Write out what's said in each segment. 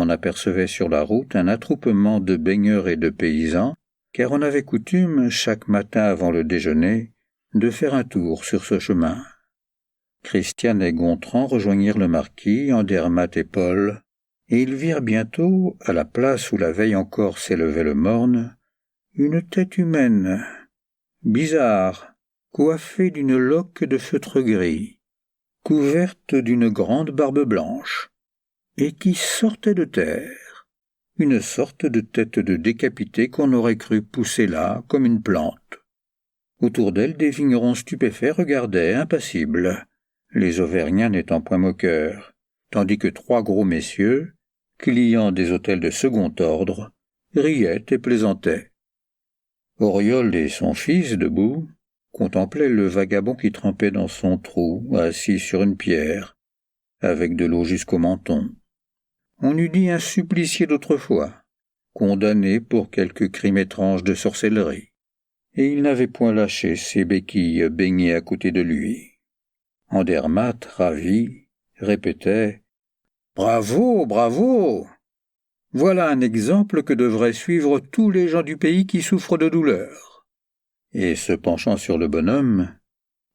on apercevait sur la route un attroupement de baigneurs et de paysans, car on avait coutume, chaque matin avant le déjeuner, de faire un tour sur ce chemin. Christiane et Gontran rejoignirent le marquis, Andermatt et Paul, et ils virent bientôt, à la place où la veille encore s'élevait le morne, une tête humaine, bizarre, coiffée d'une loque de feutre gris, couverte d'une grande barbe blanche, et qui sortait de terre, une sorte de tête de décapité qu'on aurait cru pousser là comme une plante. Autour d'elle, des vignerons stupéfaits regardaient, impassibles, les Auvergnats n'étant point moqueurs, tandis que 3 gros messieurs, clients des hôtels de second ordre, riaient et plaisantaient. Auriol et son fils, debout, contemplaient le vagabond qui trempait dans son trou, assis sur une pierre, avec de l'eau jusqu'au menton. On eût dit un supplicié d'autrefois, condamné pour quelque crime étrange de sorcellerie, et il n'avait point lâché ses béquilles baignées à côté de lui. Andermatt, ravi, répétait « Bravo, bravo ! Voilà un exemple que devraient suivre tous les gens du pays qui souffrent de douleur. » Et se penchant sur le bonhomme,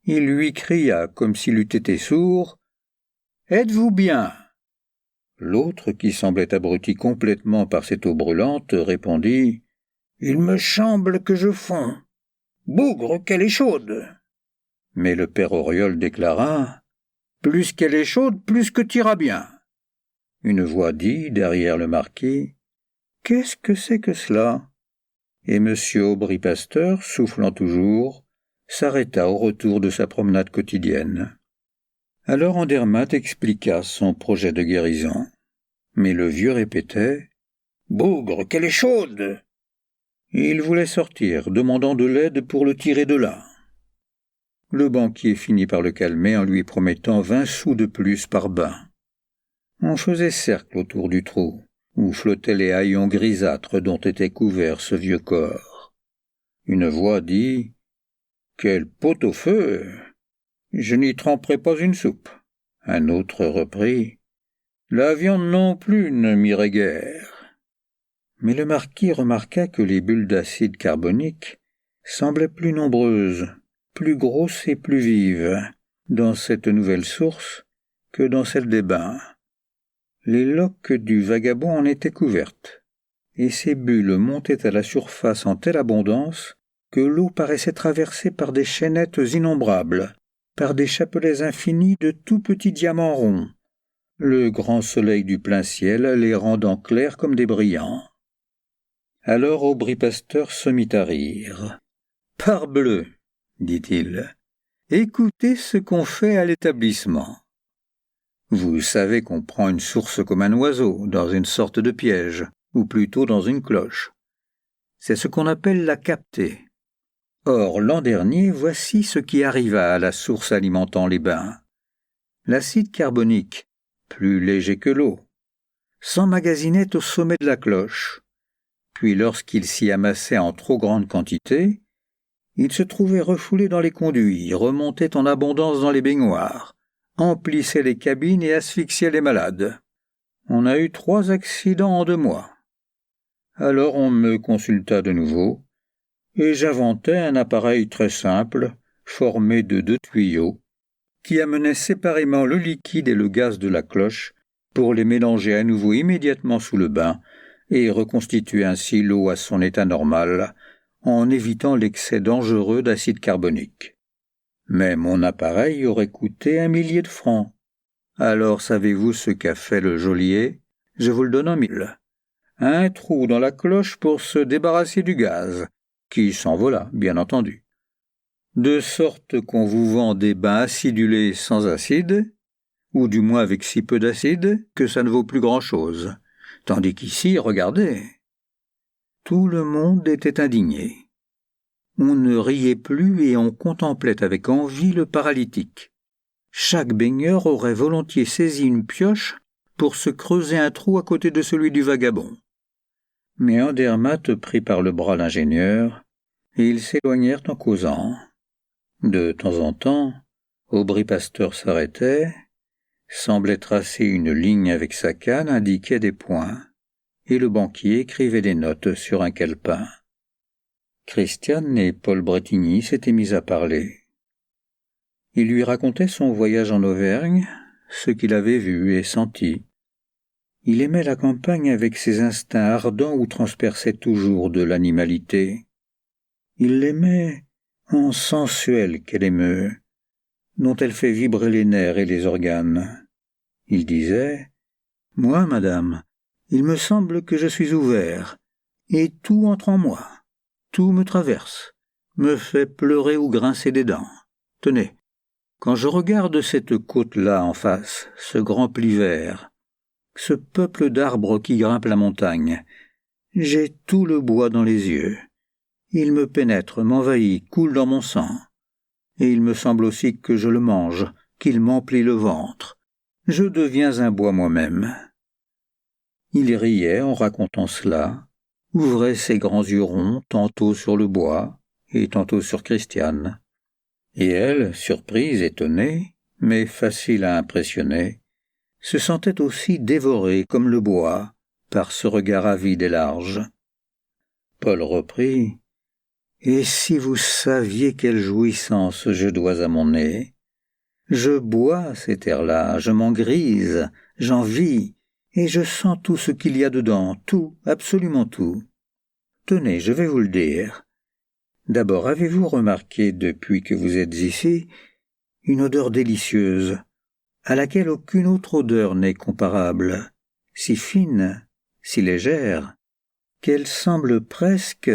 il lui cria comme s'il eût été sourd « Êtes-vous bien ?» L'autre, qui semblait abruti complètement par cette eau brûlante, répondit « Il me semble que je fonds. Bougre, qu'elle est chaude !» Mais le père Auriol déclara « Plus qu'elle est chaude, plus que t'iras bien. » Une voix dit, derrière le marquis « Qu'est-ce que c'est que cela ?» Et M. Aubry-Pasteur, soufflant toujours, s'arrêta au retour de sa promenade quotidienne. Alors Andermatt expliqua son projet de guérison. Mais le vieux répétait « Bougre, qu'elle est chaude !» Il voulait sortir, demandant de l'aide pour le tirer de là. Le banquier finit par le calmer en lui promettant 20 sous de plus par bain. On faisait cercle autour du trou, où flottaient les haillons grisâtres dont était couvert ce vieux corps. Une voix dit « Quel pot-au-feu ! Je n'y tremperai pas une soupe. » Un autre reprit « La viande non plus ne m'irait guère. » Mais le marquis remarqua que les bulles d'acide carbonique semblaient plus nombreuses, plus grosses et plus vives dans cette nouvelle source que dans celle des bains. Les loques du vagabond en étaient couvertes, et ces bulles montaient à la surface en telle abondance que l'eau paraissait traversée par des chaînettes innombrables, par des chapelets infinis de tout petits diamants ronds, le grand soleil du plein ciel les rendant clairs comme des brillants. Alors Aubry-Pasteur se mit à rire. « Parbleu !» dit-il. « Écoutez ce qu'on fait à l'établissement. Vous savez qu'on prend une source comme un oiseau, dans une sorte de piège, ou plutôt dans une cloche. C'est ce qu'on appelle la captée. Or, l'an dernier, voici ce qui arriva à la source alimentant les bains. L'acide carbonique, plus léger que l'eau, s'emmagasinait au sommet de la cloche. Puis lorsqu'il s'y amassait en trop grande quantité, il se trouvait refoulé dans les conduits, remontait en abondance dans les baignoires, emplissait les cabines et asphyxiait les malades. On a eu 3 accidents en 2 mois. Alors on me consulta de nouveau, et j'inventai un appareil très simple, formé de 2 tuyaux, qui amenait séparément le liquide et le gaz de la cloche pour les mélanger à nouveau immédiatement sous le bain et reconstituer ainsi l'eau à son état normal, en évitant l'excès dangereux d'acide carbonique. Mais mon appareil aurait coûté 1 millier de francs. Alors savez-vous ce qu'a fait le geôlier ? Je vous le donne en 1000. Un trou dans la cloche pour se débarrasser du gaz, qui s'envola, bien entendu. De sorte qu'on vous vend des bains acidulés sans acide, ou du moins avec si peu d'acide que ça ne vaut plus grand-chose. Tandis qu'ici, regardez. Tout le monde était indigné. On ne riait plus et on contemplait avec envie le paralytique. Chaque baigneur aurait volontiers saisi une pioche pour se creuser un trou à côté de celui du vagabond. Mais Andermatt prit par le bras l'ingénieur, et ils s'éloignèrent en causant. De temps en temps, Aubry-Pasteur s'arrêtait, semblait tracer une ligne avec sa canne, indiquait des points, et le banquier écrivait des notes sur un calepin. Christiane et Paul Bretigny s'étaient mis à parler. Il lui racontait son voyage en Auvergne, ce qu'il avait vu et senti. Il aimait la campagne avec ses instincts ardents où transperçait toujours de l'animalité. Il l'aimait en sensuelle qu'elle émeut, dont elle fait vibrer les nerfs et les organes. Il disait « Moi, madame, il me semble que je suis ouvert, et tout entre en moi, tout me traverse, me fait pleurer ou grincer des dents. Tenez, quand je regarde cette côte-là en face, ce grand pli vert, ce peuple d'arbres qui grimpe la montagne, j'ai tout le bois dans les yeux. Il me pénètre, m'envahit, coule dans mon sang. Et il me semble aussi que je le mange, qu'il m'emplit le ventre. Je deviens un bois moi-même. » Il riait en racontant cela, ouvrait ses grands yeux ronds tantôt sur le bois et tantôt sur Christiane. Et elle, surprise, étonnée, mais facile à impressionner, se sentait aussi dévorée comme le bois par ce regard avide et large. Paul reprit « Et si vous saviez quelle jouissance je dois à mon nez ? Je bois cet air-là, je m'en grise, j'en vis, et je sens tout ce qu'il y a dedans, tout, absolument tout. Tenez, je vais vous le dire. D'abord, avez-vous remarqué, depuis que vous êtes ici, une odeur délicieuse, à laquelle aucune autre odeur n'est comparable, si fine, si légère, qu'elle semble presque,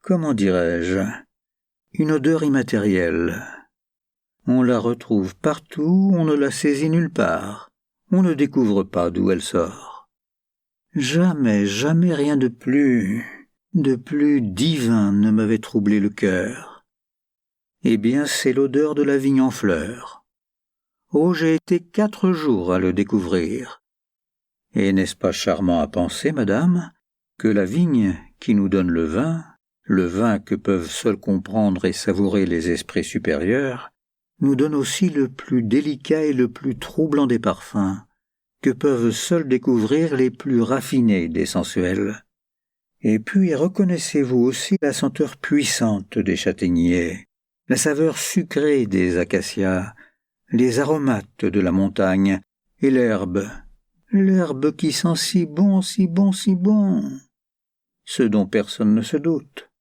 comment dirais-je, une odeur immatérielle. On la retrouve partout, on ne la saisit nulle part, on ne découvre pas d'où elle sort. Jamais, jamais rien de plus divin ne m'avait troublé le cœur. Eh bien, c'est l'odeur de la vigne en fleurs. Oh, j'ai été 4 jours à le découvrir. Et n'est-ce pas charmant à penser, madame, que la vigne qui nous donne le vin que peuvent seuls comprendre et savourer les esprits supérieurs, nous donne aussi le plus délicat et le plus troublant des parfums, que peuvent seuls découvrir les plus raffinés des sensuels. Et puis reconnaissez-vous aussi la senteur puissante des châtaigniers, la saveur sucrée des acacias, les aromates de la montagne, et l'herbe qui sent si bon, si bon, si bon, ce dont personne ne se doute. »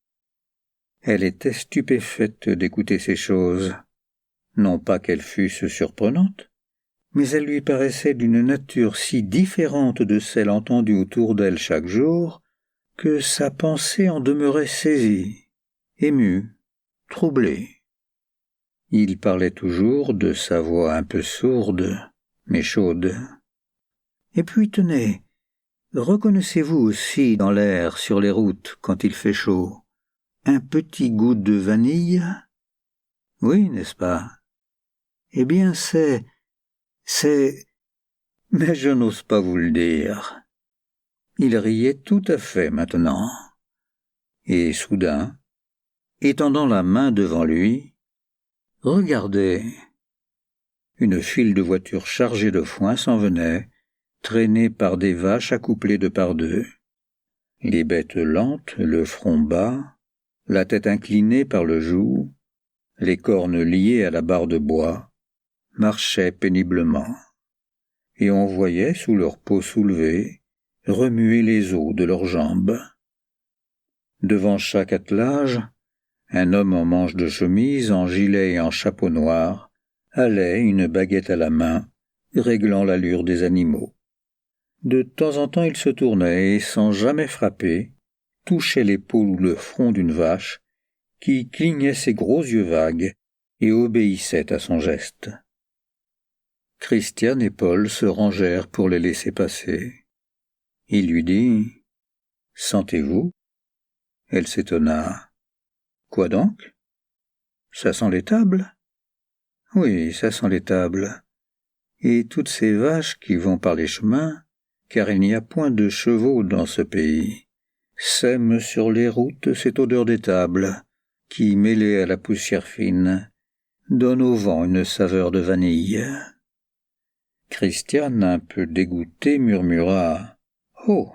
Elle était stupéfaite d'écouter ces choses. Non pas qu'elles fussent surprenantes, mais elles lui paraissaient d'une nature si différente de celle entendue autour d'elle chaque jour, que sa pensée en demeurait saisie, émue, troublée. Il parlait toujours de sa voix un peu sourde, mais chaude. Et puis tenez, reconnaissez-vous aussi dans l'air sur les routes quand il fait chaud un petit goût de vanille ? Oui, n'est-ce pas ? Eh bien c'est... Mais je n'ose pas vous le dire. Il riait tout à fait maintenant. Et soudain, étendant la main devant lui, « Regardez !» Une file de voitures chargées de foin s'en venait, traînées par des vaches accouplées de par deux. Les bêtes lentes, le front bas, la tête inclinée par le joug, les cornes liées à la barre de bois, marchaient péniblement. Et on voyait, sous leur peau soulevée, remuer les os de leurs jambes. Devant chaque attelage, un homme en manches de chemise, en gilet et en chapeau noir, allait, une baguette à la main, réglant l'allure des animaux. De temps en temps il se tournait et, sans jamais frapper, touchait l'épaule ou le front d'une vache, qui clignait ses gros yeux vagues et obéissait à son geste. Christiane et Paul se rangèrent pour les laisser passer. Il lui dit « Sentez-vous » Elle s'étonna. « Quoi donc ? Ça sent l'étable ?»« Oui, ça sent l'étable. Et toutes ces vaches qui vont par les chemins, car il n'y a point de chevaux dans ce pays, sèment sur les routes cette odeur d'étable, qui, mêlée à la poussière fine, donne au vent une saveur de vanille. » Christiane, un peu dégoûtée, murmura « Oh !»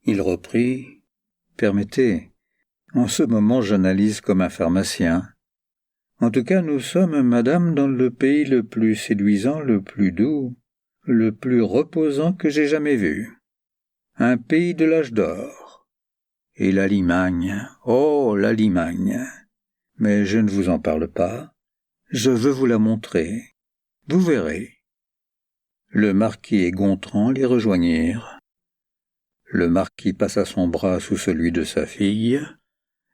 Il reprit « Permettez, en ce moment j'analyse comme un pharmacien. En tout cas, nous sommes, madame, dans le pays le plus séduisant, le plus doux, le plus reposant que j'ai jamais vu. Un pays de l'âge d'or. Et la Limagne, oh, la Limagne. Mais je ne vous en parle pas. Je veux vous la montrer. Vous verrez. » Le marquis et Gontran les rejoignirent. Le marquis passa son bras sous celui de sa fille,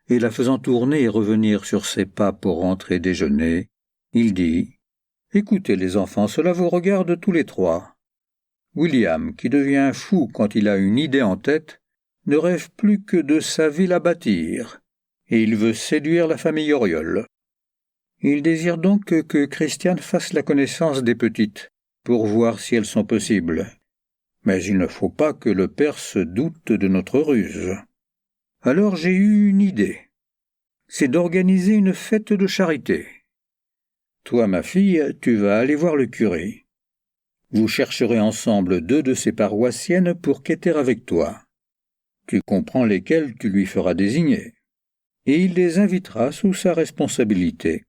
et la faisant tourner et revenir sur ses pas pour rentrer déjeuner, il dit « Écoutez les enfants, cela vous regarde tous les trois. William, qui devient fou quand il a une idée en tête, ne rêve plus que de sa ville à bâtir, et il veut séduire la famille Auriol. Il désire donc que Christiane fasse la connaissance des petites, pour voir si elles sont possibles. Mais il ne faut pas que le père se doute de notre ruse. Alors j'ai eu une idée. C'est d'organiser une fête de charité. Toi, ma fille, tu vas aller voir le curé. Vous chercherez ensemble 2 de ses paroissiennes pour quêter avec toi. Tu comprends lesquelles tu lui feras désigner. Et il les invitera sous sa responsabilité.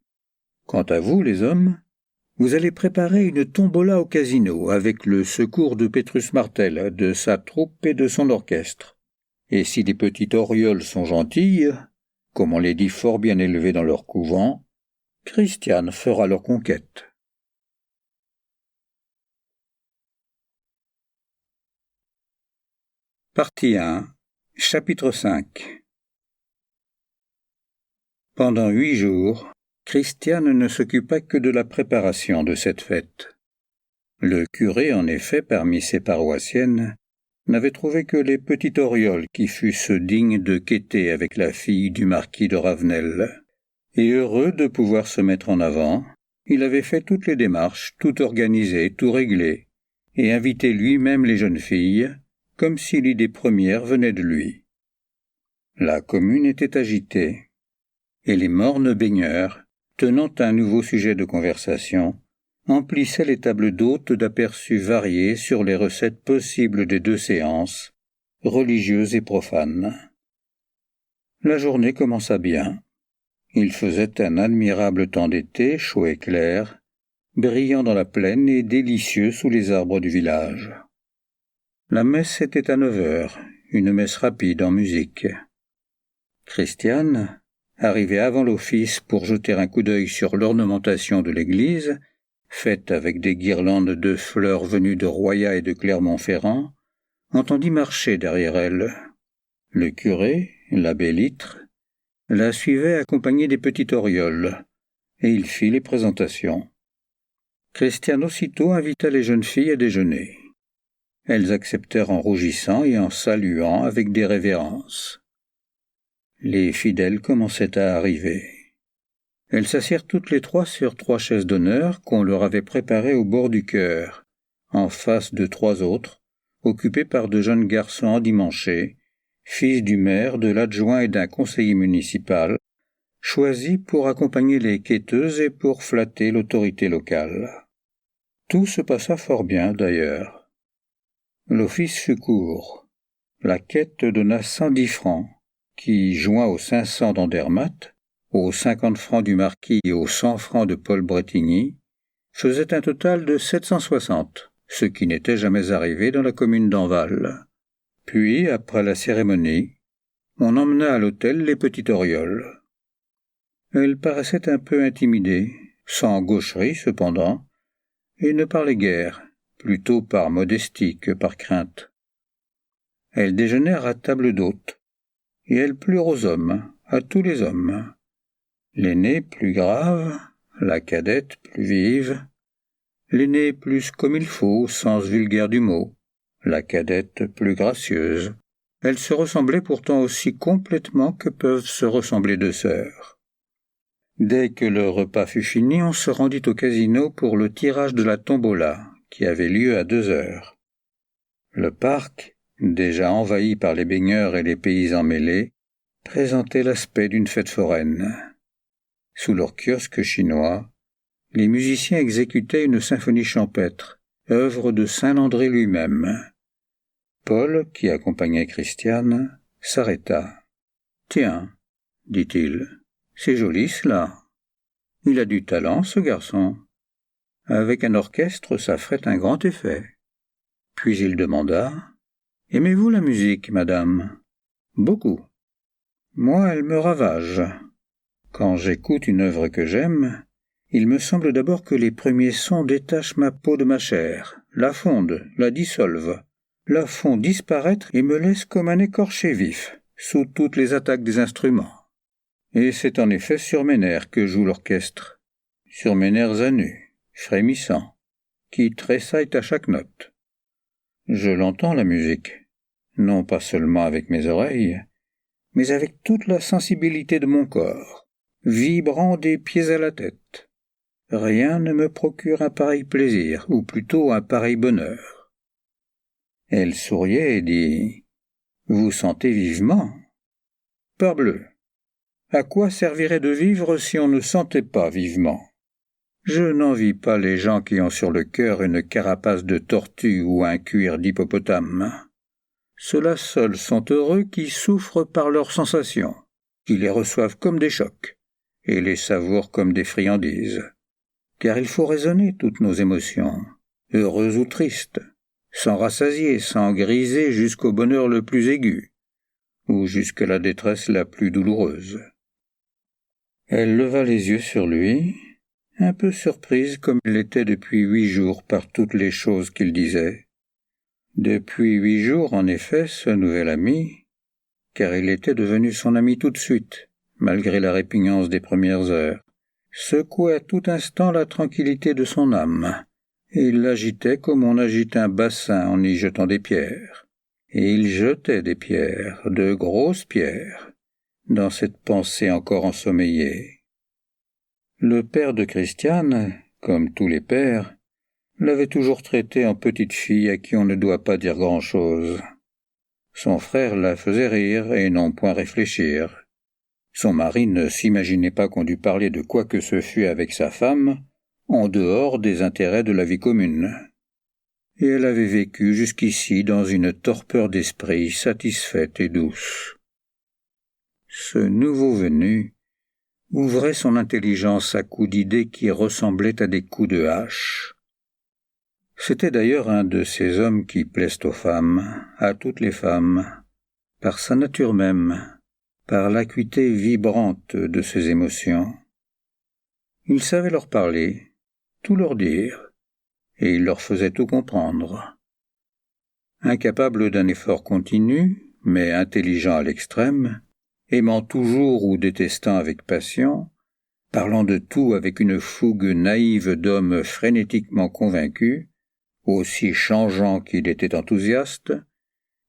Quant à vous, les hommes, vous allez préparer une tombola au casino avec le secours de Pétrus Martel, de sa troupe et de son orchestre. Et si les petites Orioles sont gentilles, comme on les dit fort bien élevées dans leur couvent, Christiane fera leur conquête. Partie 1, chapitre 5. Pendant 8 jours, Christiane ne s'occupa que de la préparation de cette fête. Le curé, en effet, parmi ses paroissiennes, n'avait trouvé que les petites Orioles qui fussent dignes de quêter avec la fille du marquis de Ravenel. Et heureux de pouvoir se mettre en avant, il avait fait toutes les démarches, tout organisé, tout réglé, et invité lui-même les jeunes filles, comme si l'idée première venait de lui. La commune était agitée, et les mornes baigneurs, tenant un nouveau sujet de conversation, emplissaient les tables d'hôtes d'aperçus variés sur les recettes possibles des 2 séances, religieuses et profanes. La journée commença bien. Il faisait un admirable temps d'été, chaud et clair, brillant dans la plaine et délicieux sous les arbres du village. La messe était à 9h, une messe rapide en musique. Christiane, arrivée avant l'office pour jeter un coup d'œil sur l'ornementation de l'église, faite avec des guirlandes de fleurs venues de Royat et de Clermont-Ferrand, entendit marcher derrière elle. Le curé, l'abbé Litre, la suivait accompagné des petites Orioles, et il fit les présentations. Christiane aussitôt invita les jeunes filles à déjeuner. Elles acceptèrent en rougissant et en saluant avec des révérences. Les fidèles commençaient à arriver. Elles s'assirent toutes les 3 sur 3 chaises d'honneur qu'on leur avait préparées au bord du chœur, en face de 3 autres, occupées par de jeunes garçons endimanchés, fils du maire, de l'adjoint et d'un conseiller municipal, choisis pour accompagner les quêteuses et pour flatter l'autorité locale. Tout se passa fort bien, d'ailleurs. L'office fut court. La quête donna 110 francs, qui, joints aux 500 d'Andermatt, aux 50 francs du marquis et aux 100 francs de Paul Bretigny, faisait un total de 760, ce qui n'était jamais arrivé dans la commune d'Enval. Puis, après la cérémonie, on emmena à l'hôtel les petites Orioles. Elles paraissaient un peu intimidées, sans gaucherie cependant, et ne parlaient guère, plutôt par modestie que par crainte. Elles déjeunèrent à table d'hôte, et elles plurent aux hommes, à tous les hommes. L'aînée plus grave, la cadette plus vive, l'aînée plus comme il faut, au sens vulgaire du mot, la cadette plus gracieuse. Elles se ressemblaient pourtant aussi complètement que peuvent se ressembler 2 sœurs. Dès que le repas fut fini, on se rendit au casino pour le tirage de la tombola, qui avait lieu à 2h. Le parc, déjà envahi par les baigneurs et les paysans mêlés, présentait l'aspect d'une fête foraine. Sous leurs kiosques chinois, les musiciens exécutaient une symphonie champêtre, œuvre de saint Landré lui-même. Paul, qui accompagnait Christiane, s'arrêta. « Tiens, dit-il, c'est joli cela. Il a du talent, ce garçon. Avec un orchestre, ça ferait un grand effet. » Puis il demanda « Aimez-vous la musique, madame ?»« Beaucoup. Moi, elle me ravage. Quand j'écoute une œuvre que j'aime, il me semble d'abord que les premiers sons détachent ma peau de ma chair, la fondent, la dissolvent, la font disparaître et me laissent comme un écorché vif, sous toutes les attaques des instruments. Et c'est en effet sur mes nerfs que joue l'orchestre, sur mes nerfs à nu, frémissants, qui tressaillent à chaque note. Je l'entends, la musique, non pas seulement avec mes oreilles, mais avec toute la sensibilité de mon corps, vibrant des pieds à la tête. Rien ne me procure un pareil plaisir, ou plutôt un pareil bonheur. » Elle souriait et dit « Vous sentez vivement ? Parbleu, à quoi servirait de vivre si on ne sentait pas vivement ? Je n'envie pas les gens qui ont sur le cœur une carapace de tortue ou un cuir d'hippopotame. Ceux-là seuls sont heureux qui souffrent par leurs sensations, qui les reçoivent comme des chocs, et les savourent comme des friandises. Car il faut raisonner toutes nos émotions, heureuses ou tristes, sans rassasier, sans griser jusqu'au bonheur le plus aigu, ou jusqu'à la détresse la plus douloureuse. » Elle leva les yeux sur lui, un peu surprise comme il l'était depuis 8 jours par toutes les choses qu'il disait. Depuis 8 jours, en effet, ce nouvel ami, car il était devenu son ami tout de suite, malgré la répugnance des premières heures, secouait à tout instant la tranquillité de son âme, et il l'agitait comme on agite un bassin en y jetant des pierres. Et il jetait des pierres, de grosses pierres, dans cette pensée encore ensommeillée. Le père de Christiane, comme tous les pères, l'avait toujours traitée en petite fille à qui on ne doit pas dire grand-chose. Son frère la faisait rire et non point réfléchir. Son mari ne s'imaginait pas qu'on dût parler de quoi que ce fût avec sa femme, en dehors des intérêts de la vie commune. Et elle avait vécu jusqu'ici dans une torpeur d'esprit satisfaite et douce. Ce nouveau venu ouvrait son intelligence à coups d'idées qui ressemblaient à des coups de hache. C'était d'ailleurs un de ces hommes qui plaisent aux femmes, à toutes les femmes, par sa nature même, par l'acuité vibrante de ses émotions. Il savait leur parler, tout leur dire, et il leur faisait tout comprendre. Incapable d'un effort continu, mais intelligent à l'extrême, aimant toujours ou détestant avec passion, parlant de tout avec une fougue naïve d'homme frénétiquement convaincu, aussi changeant qu'il était enthousiaste,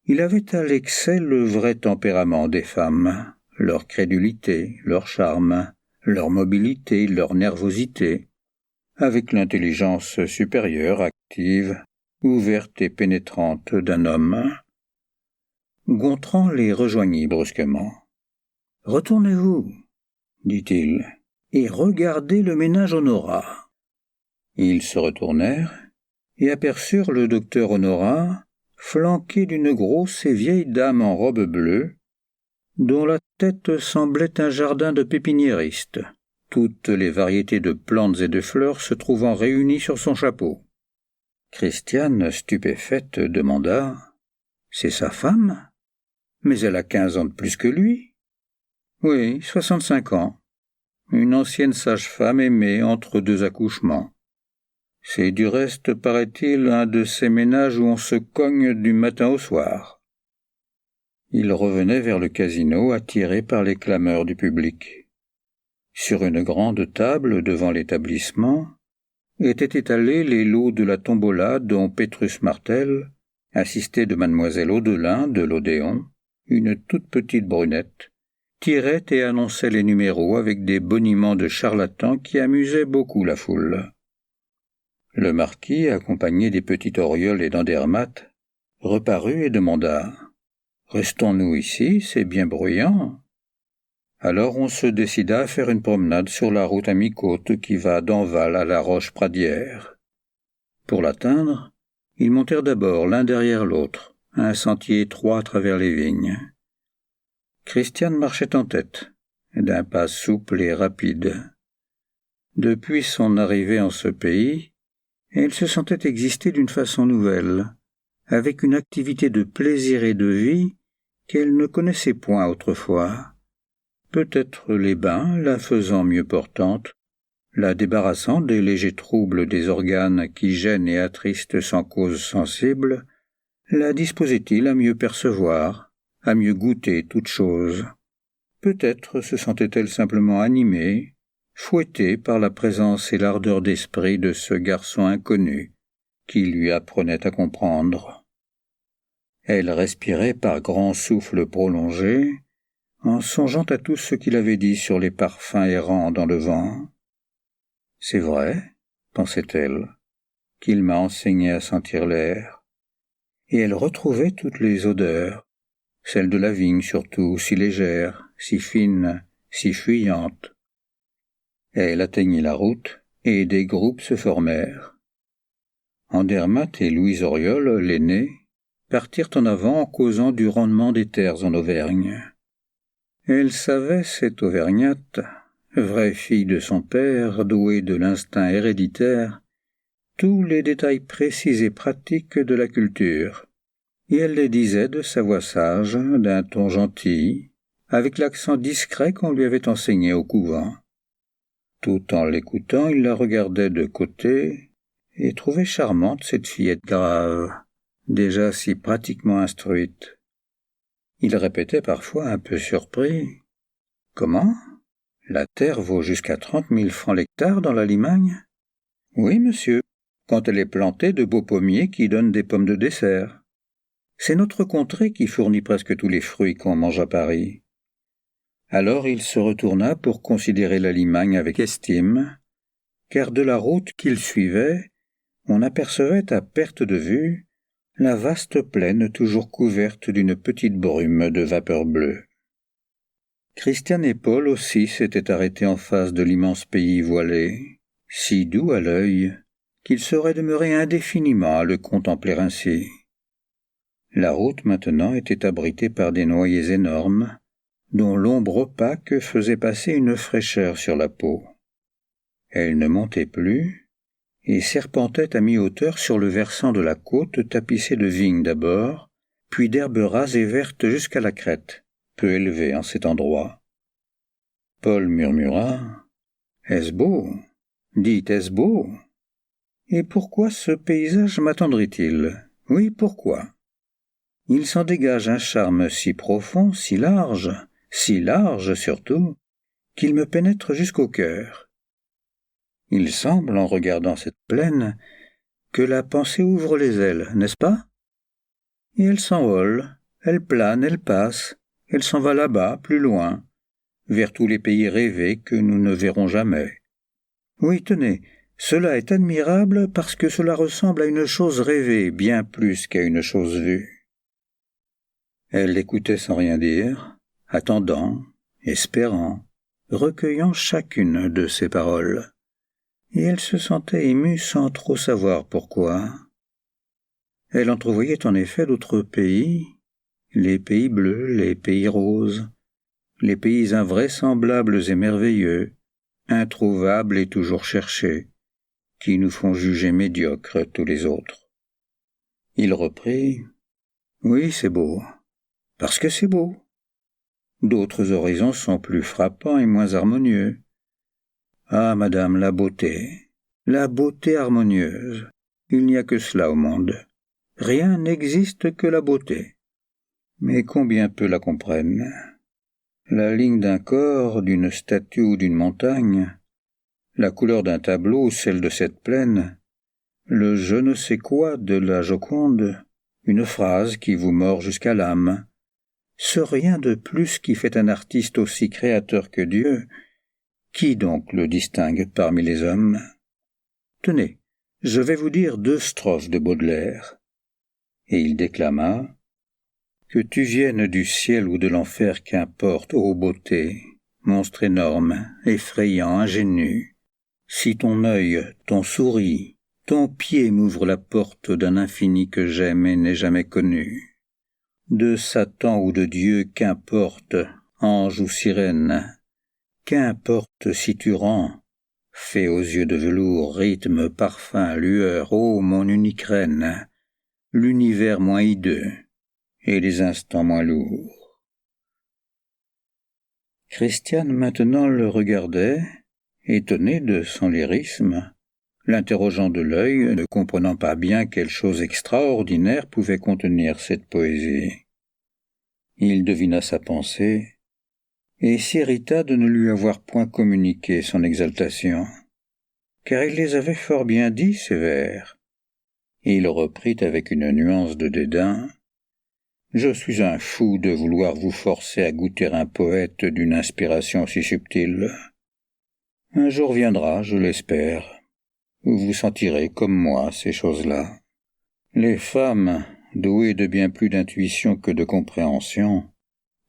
il avait à l'excès le vrai tempérament des femmes, leur crédulité, leur charme, leur mobilité, leur nervosité, avec l'intelligence supérieure, active, ouverte et pénétrante d'un homme. Gontran les rejoignit brusquement. « Retournez-vous, dit-il, et regardez le ménage Honorat. » Ils se retournèrent et aperçurent le docteur Honorat, flanqué d'une grosse et vieille dame en robe bleue, dont la tête semblait un jardin de pépiniériste, toutes les variétés de plantes et de fleurs se trouvant réunies sur son chapeau. Christiane, stupéfaite, demanda « C'est sa femme ? Mais elle a 15 ans de plus que lui. » « Oui, 65 ans. Une ancienne sage-femme aimée entre 2 accouchements. C'est du reste, paraît-il, un de ces ménages où on se cogne du matin au soir. » Il revenait vers le casino, attiré par les clameurs du public. Sur une grande table devant l'établissement étaient étalés les lots de la tombola dont Pétrus Martel, assisté de mademoiselle Audelin de l'Odéon, une toute petite brunette, tirait et annonçait les numéros avec des boniments de charlatans qui amusaient beaucoup la foule. Le marquis, accompagné des petits Oriols et d'Andermatt, reparut et demanda « Restons-nous ici, c'est bien bruyant. » Alors on se décida à faire une promenade sur la route à mi-côte qui va d'Enval à la Roche-Pradière. Pour l'atteindre, Ils montèrent d'abord l'un derrière l'autre, un sentier étroit à travers les vignes. Christiane marchait en tête, d'un pas souple et rapide. Depuis son arrivée en ce pays, elle se sentait exister d'une façon nouvelle, avec une activité de plaisir et de vie qu'elle ne connaissait point autrefois. Peut-être les bains, la faisant mieux portante, la débarrassant des légers troubles des organes qui gênent et attristent sans cause sensible, la disposait-il à mieux percevoir, à mieux goûter toute chose. Peut-être se sentait-elle simplement animée, fouettée par la présence et l'ardeur d'esprit de ce garçon inconnu qui lui apprenait à comprendre. Elle respirait par grands souffles prolongés, en songeant à tout ce qu'il avait dit sur les parfums errants dans le vent. « C'est vrai, pensait-elle, qu'il m'a enseigné à sentir l'air. » Et elle retrouvait toutes les odeurs, celle de la vigne surtout, si légère, si fine, si fuyante. Elle atteignit la route, et des groupes se formèrent. Andermatt et Louise Auriol, l'aînée, partirent en avant en causant du rendement des terres en Auvergne. Elle savait, cette Auvergnate, vraie fille de son père, douée de l'instinct héréditaire, tous les détails précis et pratiques de la culture, et elle les disait de sa voix sage, d'un ton gentil, avec l'accent discret qu'on lui avait enseigné au couvent. Tout en l'écoutant, il la regardait de côté, et trouvait charmante cette fillette grave, déjà si pratiquement instruite. Il répétait parfois un peu surpris. « Comment ? La terre vaut jusqu'à 30 000 francs l'hectare dans la Limagne ? » ?»« Oui, monsieur, quand elle est plantée de beaux pommiers qui donnent des pommes de dessert. C'est notre contrée qui fournit presque tous les fruits qu'on mange à Paris. » Alors il se retourna pour considérer la Limagne avec estime, car de la route qu'il suivait, on apercevait à perte de vue la vaste plaine toujours couverte d'une petite brume de vapeur bleue. Christiane et Paul aussi s'étaient arrêtés en face de l'immense pays voilé, si doux à l'œil, qu'ils seraient demeurés indéfiniment à le contempler ainsi. La route maintenant était abritée par des noyers énormes, dont l'ombre opaque faisait passer une fraîcheur sur la peau. Elle ne montait plus, et serpentait à mi-hauteur sur le versant de la côte tapissée de vignes d'abord, puis d'herbes rases et vertes jusqu'à la crête, peu élevée en cet endroit. Paul murmura « Est-ce beau ? Dites, est-ce beau ? Et pourquoi ce paysage m'attendrit-il ? Oui, pourquoi ? Il s'en dégage un charme si profond, si large surtout, qu'il me pénètre jusqu'au cœur. Il semble, en regardant cette plaine, que la pensée ouvre les ailes, n'est-ce pas ? Et elle s'envole, elle plane, elle passe, elle s'en va là-bas, plus loin, vers tous les pays rêvés que nous ne verrons jamais. Oui, tenez, cela est admirable parce que cela ressemble à une chose rêvée bien plus qu'à une chose vue. Elle l'écoutait sans rien dire, attendant, espérant, recueillant chacune de ses paroles. Et elle se sentait émue sans trop savoir pourquoi. Elle entrevoyait en effet d'autres pays, les pays bleus, les pays roses, les pays invraisemblables et merveilleux, introuvables et toujours cherchés, qui nous font juger médiocres tous les autres. Il reprit « Oui, c'est beau, parce que c'est beau. D'autres horizons sont plus frappants et moins harmonieux. Ah, madame, la beauté harmonieuse, il n'y a que cela au monde. Rien n'existe que la beauté. Mais combien peu la comprennent. La ligne d'un corps, d'une statue ou d'une montagne, la couleur d'un tableau ou celle de cette plaine, le je ne sais quoi de la Joconde, une phrase qui vous mord jusqu'à l'âme, ce rien de plus qui fait un artiste aussi créateur que Dieu. Qui donc le distingue parmi les hommes ? Tenez, je vais vous dire 2 strophes de Baudelaire. » Et il déclama « Que tu viennes du ciel ou de l'enfer, qu'importe, ô beauté, monstre énorme, effrayant, ingénu, si ton œil, ton souris, Ton pied m'ouvre la porte d'un infini que j'aime et n'ai jamais connu. De Satan ou de Dieu, qu'importe, ange ou sirène, qu'importe si tu rends, fée aux yeux de velours, rythme, parfum, lueur, ô mon unique reine, l'univers moins hideux et les instants moins lourds. Christiane maintenant le regardait, étonnée de son lyrisme, l'interrogeant de l'œil, ne comprenant pas bien quelle chose extraordinaire pouvait contenir cette poésie. Il devina sa pensée, et s'irrita de ne lui avoir point communiqué son exaltation, car il les avait fort bien dit, ces vers. Et il reprit avec une nuance de dédain: « Je suis un fou de vouloir vous forcer à goûter un poète d'une inspiration si subtile. Un jour viendra, je l'espère, où vous sentirez comme moi ces choses-là. Les femmes, douées de bien plus d'intuition que de compréhension,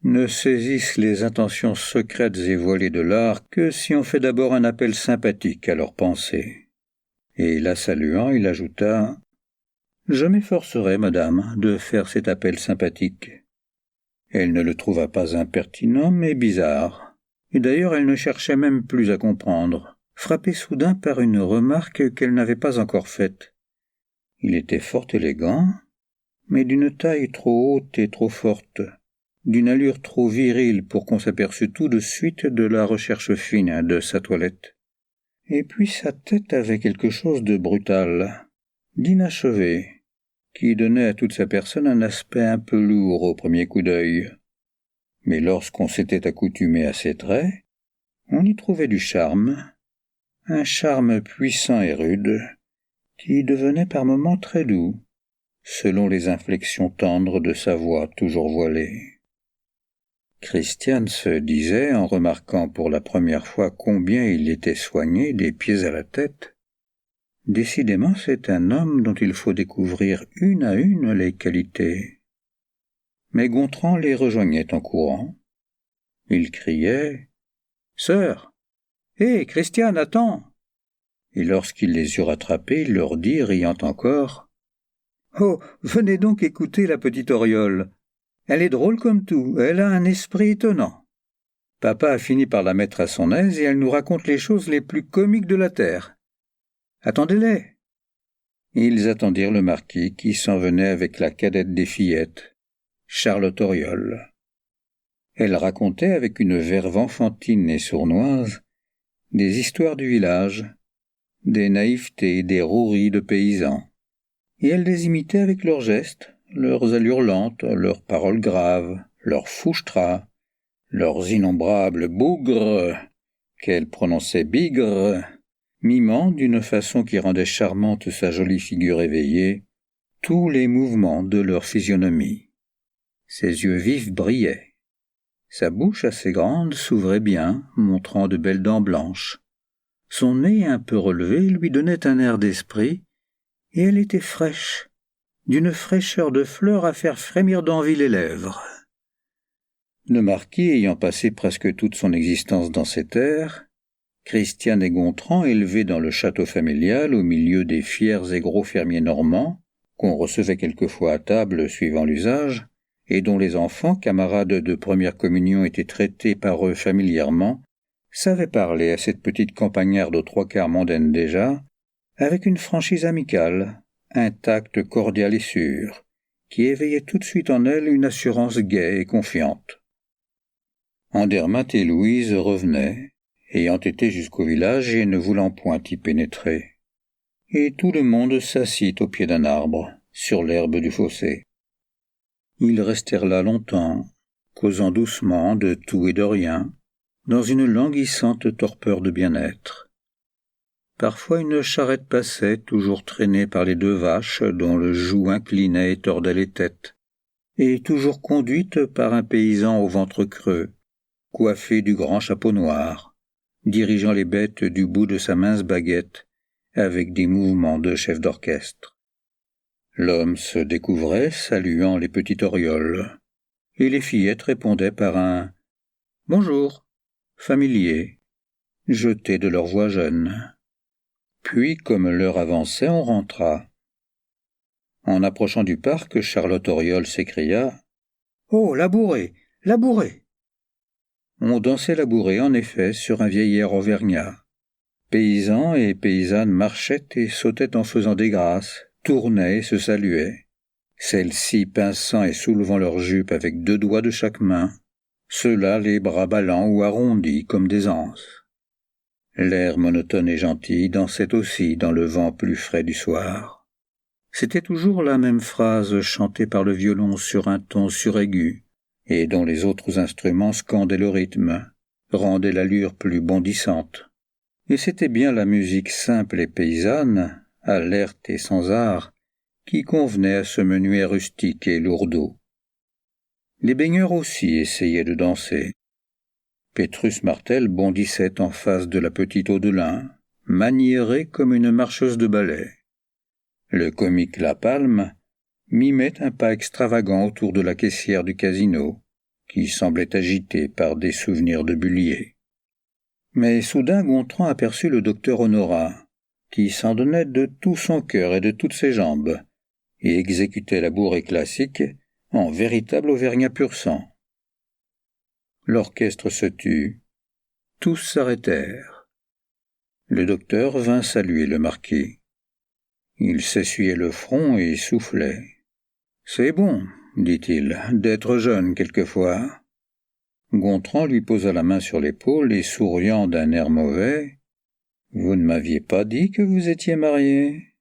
ne saisissent les intentions secrètes et voilées de l'art que si on fait d'abord un appel sympathique à leurs pensées. » Et la saluant, il ajouta: « Je m'efforcerai, madame, de faire cet appel sympathique. » Elle ne le trouva pas impertinent, mais bizarre, et d'ailleurs elle ne cherchait même plus à comprendre, frappée soudain par une remarque qu'elle n'avait pas encore faite. Il était fort élégant, mais d'une taille trop haute et trop forte, d'une allure trop virile pour qu'on s'aperçût tout de suite de la recherche fine de sa toilette. Et puis sa tête avait quelque chose de brutal, d'inachevé, qui donnait à toute sa personne un aspect un peu lourd au premier coup d'œil. Mais lorsqu'on s'était accoutumé à ses traits, on y trouvait du charme, un charme puissant et rude, qui devenait par moments très doux, selon les inflexions tendres de sa voix toujours voilée. Christiane se disait, en remarquant pour la première fois combien il était soigné des pieds à la tête: « Décidément, c'est un homme dont il faut découvrir une à une les qualités. » Mais Gontran les rejoignait en courant. Il criait: « Sœur! Hé, Christiane, attends !» Et lorsqu'il les eut rattrapés, il leur dit, riant encore: « Oh, venez donc écouter la petite Oriole. Elle est drôle comme tout, elle a un esprit étonnant. Papa a fini par la mettre à son aise et elle nous raconte les choses les plus comiques de la terre. Attendez-les. » Ils attendirent le marquis qui s'en venait avec la cadette des fillettes, Charlotte Oriole. Elle racontait avec une verve enfantine et sournoise des histoires du village, des naïvetés, des roueries de paysans. Et elle les imitait avec leurs gestes, leurs allures lentes, leurs paroles graves, leurs fouchtras, leurs innombrables bougres, qu'elle prononçait bigres, mimant d'une façon qui rendait charmante sa jolie figure éveillée tous les mouvements de leur physionomie. Ses yeux vifs brillaient. Sa bouche assez grande s'ouvrait bien, montrant de belles dents blanches. Son nez un peu relevé lui donnait un air d'esprit, et elle était fraîche, d'une fraîcheur de fleur à faire frémir d'envie les lèvres. Le marquis ayant passé presque toute son existence dans ces terres, Christiane et Gontran, élevés dans le château familial au milieu des fiers et gros fermiers normands, qu'on recevait quelquefois à table suivant l'usage, et dont les enfants, camarades de première communion, étaient traités par eux familièrement, savaient parler à cette petite campagnarde aux trois quarts mondaine déjà, avec une franchise amicale, un tact cordial et sûr, qui éveillait tout de suite en elle une assurance gaie et confiante. Andermatt et Louise revenaient, ayant été jusqu'au village et ne voulant point y pénétrer. Et tout le monde s'assit au pied d'un arbre, sur l'herbe du fossé. Ils restèrent là longtemps, causant doucement de tout et de rien, dans une languissante torpeur de bien-être. Parfois une charrette passait, toujours traînée par les deux vaches dont le joug inclinait et tordait les têtes, et toujours conduite par un paysan au ventre creux, coiffé du grand chapeau noir, dirigeant les bêtes du bout de sa mince baguette, avec des mouvements de chef d'orchestre. L'homme se découvrait, saluant les petites orioles, et les fillettes répondaient par un « bonjour » familier, jeté de leur voix jeune. Puis, comme l'heure avançait, on rentra. En approchant du parc, Charlotte Oriol s'écria « Oh, la bourrée! La bourrée !» On dansait la bourrée, en effet, sur un vieil air auvergnat. Paysans et paysannes marchaient et sautaient en faisant des grâces, tournaient et se saluaient. Celles-ci pinçant et soulevant leurs jupes avec 2 doigts de chaque main, ceux-là les bras ballants ou arrondis comme des anses. L'air monotone et gentil dansait aussi dans le vent plus frais du soir. C'était toujours la même phrase chantée par le violon sur un ton suraigu, et dont les autres instruments scandaient le rythme, rendaient l'allure plus bondissante. Et c'était bien la musique simple et paysanne, alerte et sans art, qui convenait à ce menuet rustique et lourdeau. Les baigneurs aussi essayaient de danser. Pétrus Martel bondissait en face de la petite Audelin, maniérée comme une marcheuse de ballet. Le comique La Palme mimait un pas extravagant autour de la caissière du casino, qui semblait agitée par des souvenirs de Bullier. Mais soudain Gontran aperçut le docteur Honorat, qui s'en donnait de tout son cœur et de toutes ses jambes, et exécutait la bourrée classique en véritable auvergnat pur sang. L'orchestre se tut. Tous s'arrêtèrent. Le docteur vint saluer le marquis. Il s'essuyait le front et soufflait. « C'est bon, dit-il, d'être jeune quelquefois. » Gontran lui posa la main sur l'épaule et, souriant d'un air mauvais, « Vous ne m'aviez pas dit que vous étiez marié ?»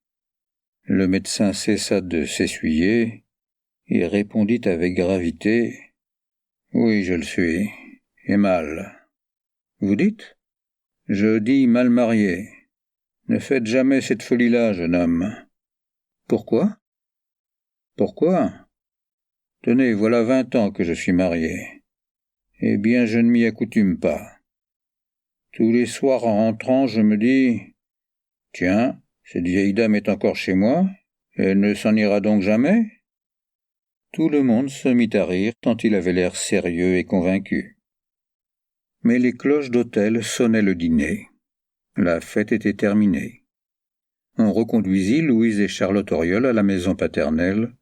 Le médecin cessa de s'essuyer et répondit avec gravité « Oui, je le suis, et mal. » « Vous dites ? » ?»« Je dis mal marié. Ne faites jamais cette folie-là, jeune homme. » »« Pourquoi ? » ?»« Pourquoi ? Tenez, voilà 20 ans que je suis marié. Eh bien, je ne m'y accoutume pas. Tous les soirs en rentrant, je me dis « Tiens, cette vieille dame est encore chez moi, elle ne s'en ira donc jamais ?» Tout le monde se mit à rire tant il avait l'air sérieux et convaincu. Mais les cloches d'hôtel sonnaient le dîner. La fête était terminée. On reconduisit Louise et Charlotte Oriol à la maison paternelle,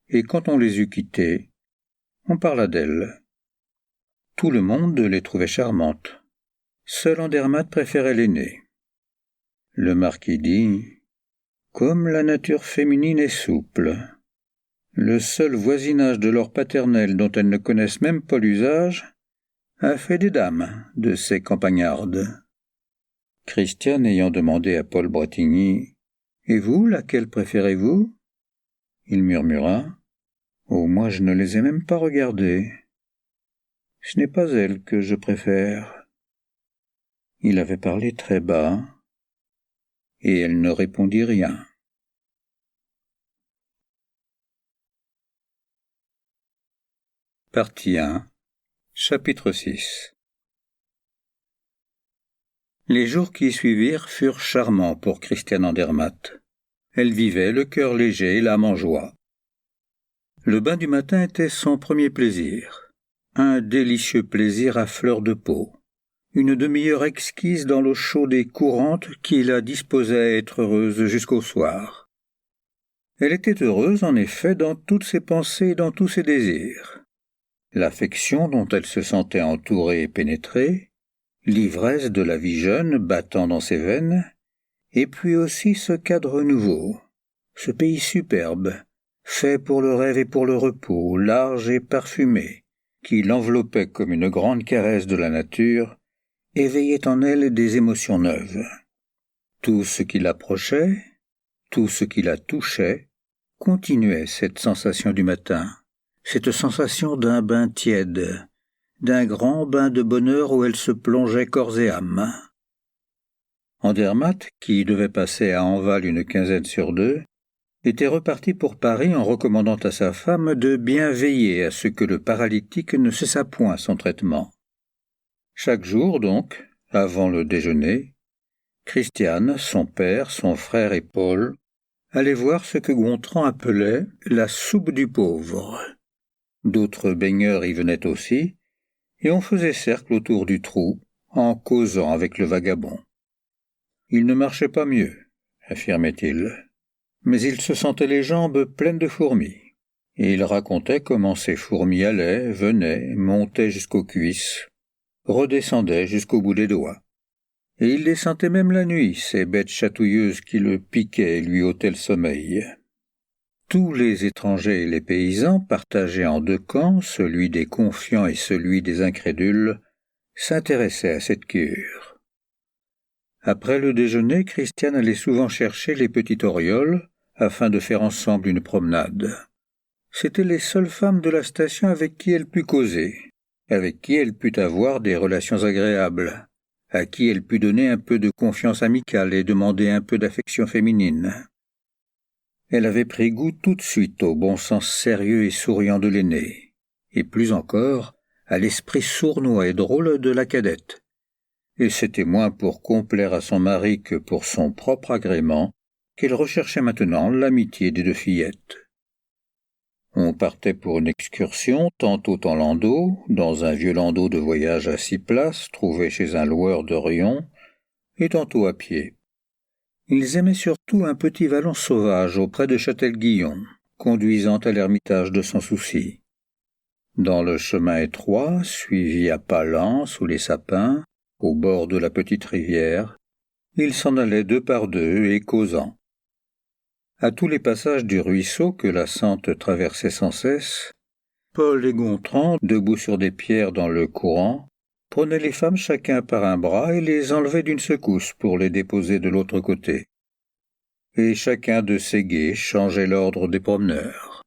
et quand on les eut quittées, on parla d'elles. Tout le monde les trouvait charmantes. Seul Andermatt préférait l'aînée. Le marquis dit « Comme la nature féminine est souple. Le seul voisinage de leur paternelle dont elles ne connaissent même pas l'usage a fait des dames de ces campagnardes. » Christiane ayant demandé à Paul Bretigny « Et vous, laquelle préférez-vous » Il murmura « Oh, moi je ne les ai même pas regardées. Ce n'est pas elles que je préfère. » Il avait parlé très bas, et elle ne répondit rien. Partie 1, chapitre 6. Les jours qui suivirent furent charmants pour Christiane Andermatt. Elle vivait le cœur léger et l'âme en joie. Le bain du matin était son premier plaisir, un délicieux plaisir à fleur de peau, une demi-heure exquise dans l'eau chaude et courante qui la disposait à être heureuse jusqu'au soir. Elle était heureuse, en effet, dans toutes ses pensées et dans tous ses désirs. L'affection dont elle se sentait entourée et pénétrée, l'ivresse de la vie jeune battant dans ses veines, et puis aussi ce cadre nouveau, ce pays superbe, fait pour le rêve et pour le repos, large et parfumé, qui l'enveloppait comme une grande caresse de la nature, éveillait en elle des émotions neuves. Tout ce qui l'approchait, tout ce qui la touchait, continuait cette sensation du matin, cette sensation d'un bain tiède, d'un grand bain de bonheur où elle se plongeait corps et âme. Andermatt, qui devait passer à Enval une 15aine sur 2, était reparti pour Paris en recommandant à sa femme de bien veiller à ce que le paralytique ne cessât point son traitement. Chaque jour, donc, avant le déjeuner, Christiane, son père, son frère et Paul allaient voir ce que Gontran appelait la soupe du pauvre. D'autres baigneurs y venaient aussi, et on faisait cercle autour du trou, en causant avec le vagabond. Il ne marchait pas mieux, affirmait-il. Mais il se sentait les jambes pleines de fourmis, et il racontait comment ces fourmis allaient, venaient, montaient jusqu'aux cuisses, redescendaient jusqu'au bout des doigts. Et il les sentait même la nuit, ces bêtes chatouilleuses qui le piquaient et lui ôtaient le sommeil. Tous les étrangers et les paysans, partagés en deux camps, celui des confiants et celui des incrédules, s'intéressaient à cette cure. Après le déjeuner, Christiane allait souvent chercher les petites orioles afin de faire ensemble une promenade. C'étaient les seules femmes de la station avec qui elle put causer, avec qui elle put avoir des relations agréables, à qui elle put donner un peu de confiance amicale et demander un peu d'affection féminine. Elle avait pris goût tout de suite au bon sens sérieux et souriant de l'aînée, et plus encore à l'esprit sournois et drôle de la cadette. Et c'était moins pour complaire à son mari que pour son propre agrément qu'elle recherchait maintenant l'amitié des deux fillettes. On partait pour une excursion, tantôt en landau, dans un vieux landau de voyage à 6 places, trouvé chez un loueur de rayons, et tantôt à pied. Ils aimaient surtout un petit vallon sauvage auprès de Châtel-Guyon, conduisant à l'ermitage de Sans-Souci. Dans le chemin étroit, suivi à pas lents sous les sapins, au bord de la petite rivière, ils s'en allaient 2 par 2 et causant. À tous les passages du ruisseau que la Sente traversait sans cesse, Paul et Gontran, debout sur des pierres dans le courant, prenaient les femmes chacun par un bras et les enlevaient d'une secousse pour les déposer de l'autre côté. Et chacun de ces guets changeait l'ordre des promeneurs.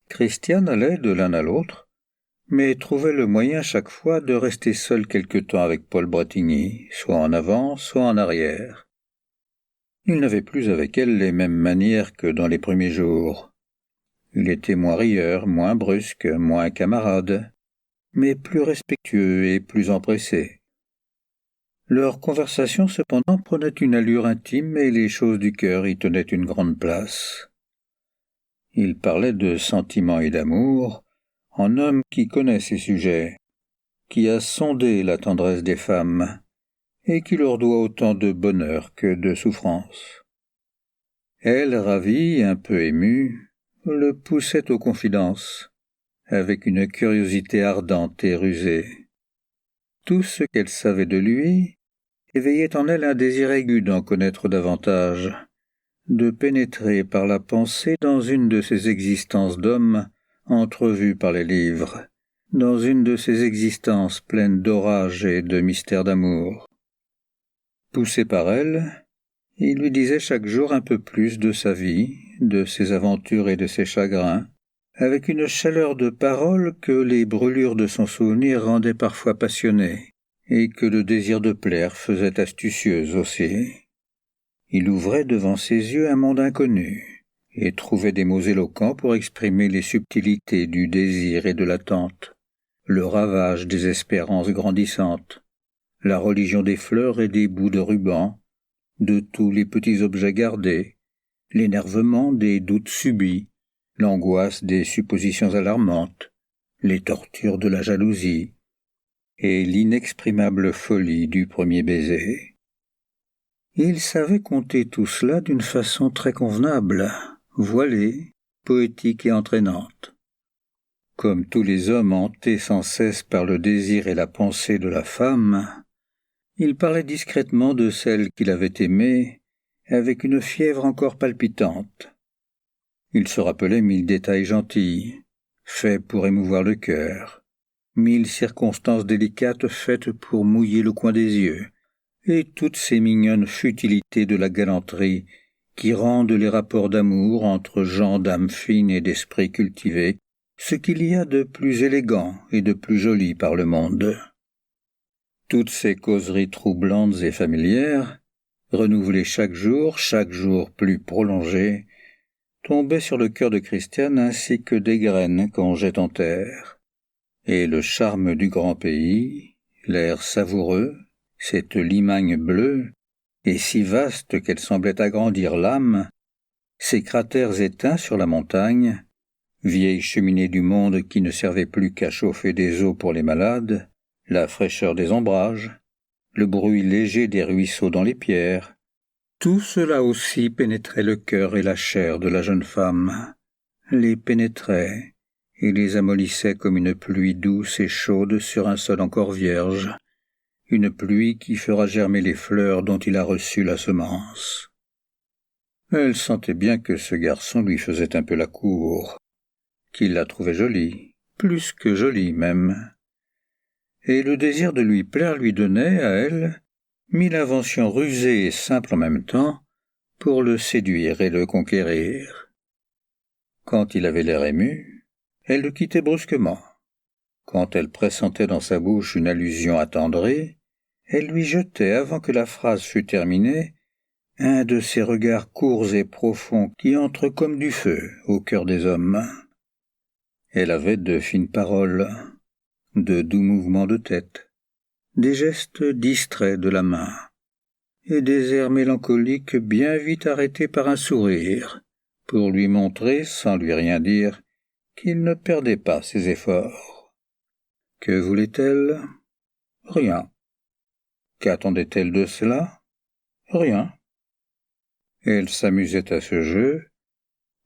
Christiane allait de l'un à l'autre, mais trouvait le moyen chaque fois de rester seule quelque temps avec Paul Bretigny, soit en avant, soit en arrière. Il n'avait plus avec elle les mêmes manières que dans les premiers jours. Il était moins rieur, moins brusque, moins camarade, mais plus respectueux et plus empressé. Leur conversation cependant prenait une allure intime et les choses du cœur y tenaient une grande place. Il parlait de sentiments et d'amour en homme qui connaît ces sujets, qui a sondé la tendresse des femmes et qui leur doit autant de bonheur que de souffrance. Elle, ravie, un peu émue, le poussait aux confidences, avec une curiosité ardente et rusée. Tout ce qu'elle savait de lui éveillait en elle un désir aigu d'en connaître davantage, de pénétrer par la pensée dans une de ces existences d'hommes entrevues par les livres, dans une de ces existences pleines d'orage et de mystères d'amour. Poussé par elle, il lui disait chaque jour un peu plus de sa vie, de ses aventures et de ses chagrins, avec une chaleur de parole que les brûlures de son souvenir rendaient parfois passionnée, et que le désir de plaire faisait astucieuse aussi. Il ouvrait devant ses yeux un monde inconnu, et trouvait des mots éloquents pour exprimer les subtilités du désir et de l'attente, le ravage des espérances grandissantes, la religion des fleurs et des bouts de ruban, de tous les petits objets gardés, l'énervement des doutes subis, l'angoisse des suppositions alarmantes, les tortures de la jalousie, et l'inexprimable folie du premier baiser. Il savait conter tout cela d'une façon très convenable, voilée, poétique et entraînante. Comme tous les hommes hantés sans cesse par le désir et la pensée de la femme, il parlait discrètement de celle qu'il avait aimée, avec une fièvre encore palpitante. Il se rappelait 1000 détails gentils, faits pour émouvoir le cœur, 1000 circonstances délicates faites pour mouiller le coin des yeux, et toutes ces mignonnes futilités de la galanterie qui rendent les rapports d'amour entre gens d'âme fine et d'esprit cultivé ce qu'il y a de plus élégant et de plus joli par le monde. Toutes ces causeries troublantes et familières, renouvelées chaque jour plus prolongées, tombaient sur le cœur de Christiane ainsi que des graines qu'on jette en terre. Et le charme du grand pays, l'air savoureux, cette Limagne bleue, et si vaste qu'elle semblait agrandir l'âme, ces cratères éteints sur la montagne, vieille cheminée du monde qui ne servait plus qu'à chauffer des eaux pour les malades, la fraîcheur des ombrages, le bruit léger des ruisseaux dans les pierres, Tout cela aussi pénétrait le cœur et la chair de la jeune femme, les pénétrait et les amollissait comme une pluie douce et chaude sur un sol encore vierge, une pluie qui fera germer les fleurs dont il a reçu la semence. Elle sentait bien que ce garçon lui faisait un peu la cour, qu'il la trouvait jolie, plus que jolie même, et le désir de lui plaire lui donnait, à elle, mille inventions rusées et simples en même temps, pour le séduire et le conquérir. Quand il avait l'air ému, elle le quittait brusquement. Quand elle pressentait dans sa bouche une allusion attendrie, elle lui jetait, avant que la phrase fût terminée, un de ces regards courts et profonds qui entrent comme du feu au cœur des hommes. Elle avait de fines paroles, de doux mouvements de tête, des gestes distraits de la main, et des airs mélancoliques bien vite arrêtés par un sourire, pour lui montrer, sans lui rien dire, qu'il ne perdait pas ses efforts. Que voulait-elle? Rien. Qu'attendait-elle de cela? Rien. Elle s'amusait à ce jeu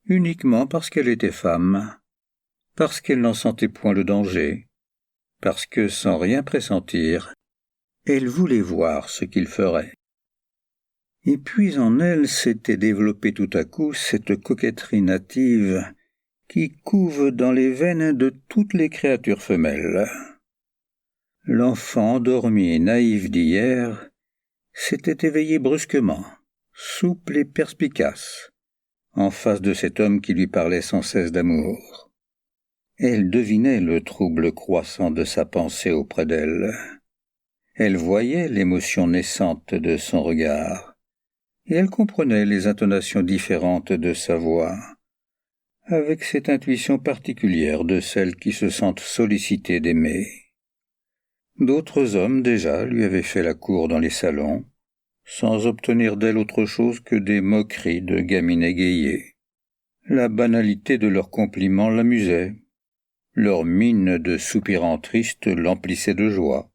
uniquement parce qu'elle était femme, parce qu'elle n'en sentait point le danger, parce que, sans rien pressentir, elle voulait voir ce qu'il ferait. Et puis en elle s'était développée tout à coup cette coquetterie native qui couve dans les veines de toutes les créatures femelles. L'enfant endormi et naïf d'hier s'était éveillé brusquement, souple et perspicace, en face de cet homme qui lui parlait sans cesse d'amour. Elle devinait le trouble croissant de sa pensée auprès d'elle. Elle voyait l'émotion naissante de son regard, et elle comprenait les intonations différentes de sa voix, avec cette intuition particulière de celles qui se sentent sollicitées d'aimer. D'autres hommes déjà lui avaient fait la cour dans les salons, sans obtenir d'elle autre chose que des moqueries de gamines égayées. La banalité de leurs compliments l'amusait, leur mine de soupirants tristes l'emplissait de joie,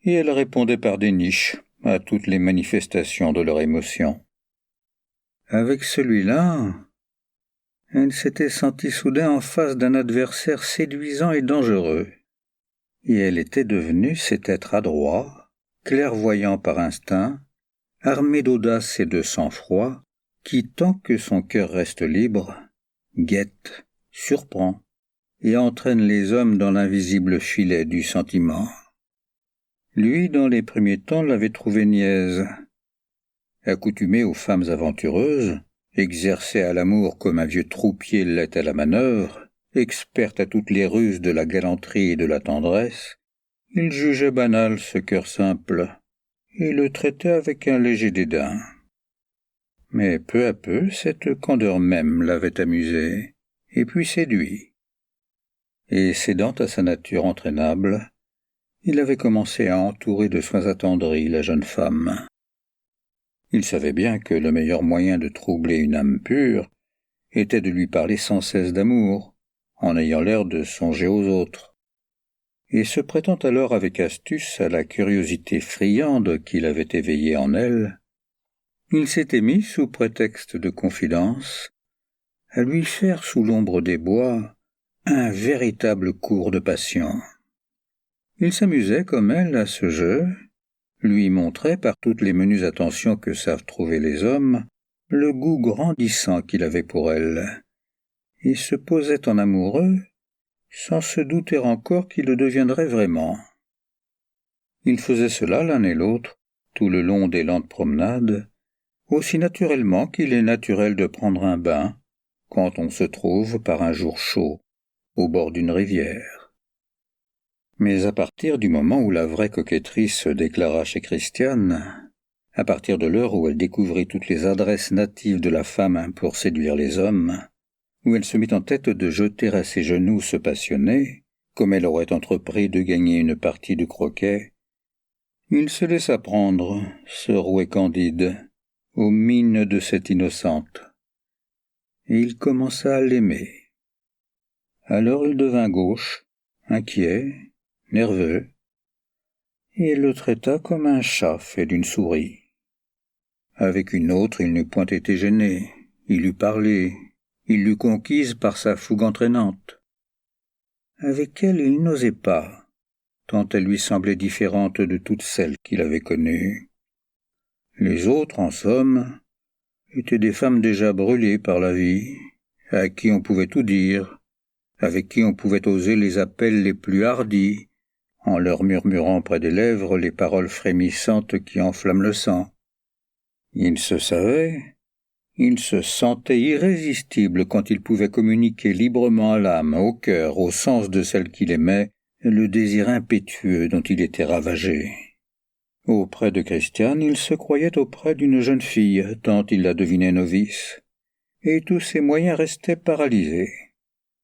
et elle répondait par des niches à toutes les manifestations de leur émotion. Avec celui-là, elle s'était sentie soudain en face d'un adversaire séduisant et dangereux, et elle était devenue cet être adroit, clairvoyant par instinct, armé d'audace et de sang-froid, qui, tant que son cœur reste libre, guette, surprend, et entraîne les hommes dans l'invisible filet du sentiment. Lui, dans les premiers temps, l'avait trouvée niaise. Accoutumé aux femmes aventureuses, exercée à l'amour comme un vieux troupier l'est à la manœuvre, experte à toutes les ruses de la galanterie et de la tendresse, il jugeait banal ce cœur simple, et le traitait avec un léger dédain. Mais peu à peu, cette candeur même l'avait amusé, et puis séduit. Et cédant à sa nature entraînable, il avait commencé à entourer de soins attendris la jeune femme. Il savait bien que le meilleur moyen de troubler une âme pure était de lui parler sans cesse d'amour, en ayant l'air de songer aux autres. Et se prêtant alors avec astuce à la curiosité friande qu'il avait éveillée en elle, il s'était mis, sous prétexte de confidence, à lui faire sous l'ombre des bois un véritable cours de passion. Il s'amusait comme elle à ce jeu, lui montrait par toutes les menues attentions que savent trouver les hommes le goût grandissant qu'il avait pour elle, et se posait en amoureux sans se douter encore qu'il le deviendrait vraiment. Ils faisaient cela l'un et l'autre tout le long des lentes promenades, aussi naturellement qu'il est naturel de prendre un bain quand on se trouve par un jour chaud au bord d'une rivière. Mais à partir du moment où la vraie coquetterie se déclara chez Christiane, à partir de l'heure où elle découvrit toutes les adresses natives de la femme pour séduire les hommes, où elle se mit en tête de jeter à ses genoux ce passionné, comme elle aurait entrepris de gagner une partie de croquet, il se laissa prendre, ce rouet candide, aux mines de cette innocente, et il commença à l'aimer. Alors il devint gauche, inquiet, nerveux, et elle le traita comme un chat fait d'une souris. Avec une autre, il n'eût point été gêné. Il eût parlé. Il l'eût conquise par sa fougue entraînante. Avec elle, il n'osait pas, tant elle lui semblait différente de toutes celles qu'il avait connues. Les autres, en somme, étaient des femmes déjà brûlées par la vie, à qui on pouvait tout dire, avec qui on pouvait oser les appels les plus hardis, en leur murmurant près des lèvres les paroles frémissantes qui enflamment le sang. Il se savait, il se sentait irrésistible quand il pouvait communiquer librement à l'âme, au cœur, au sens de celle qu'il aimait, le désir impétueux dont il était ravagé. Auprès de Christiane, il se croyait auprès d'une jeune fille, tant il la devinait novice, et tous ses moyens restaient paralysés.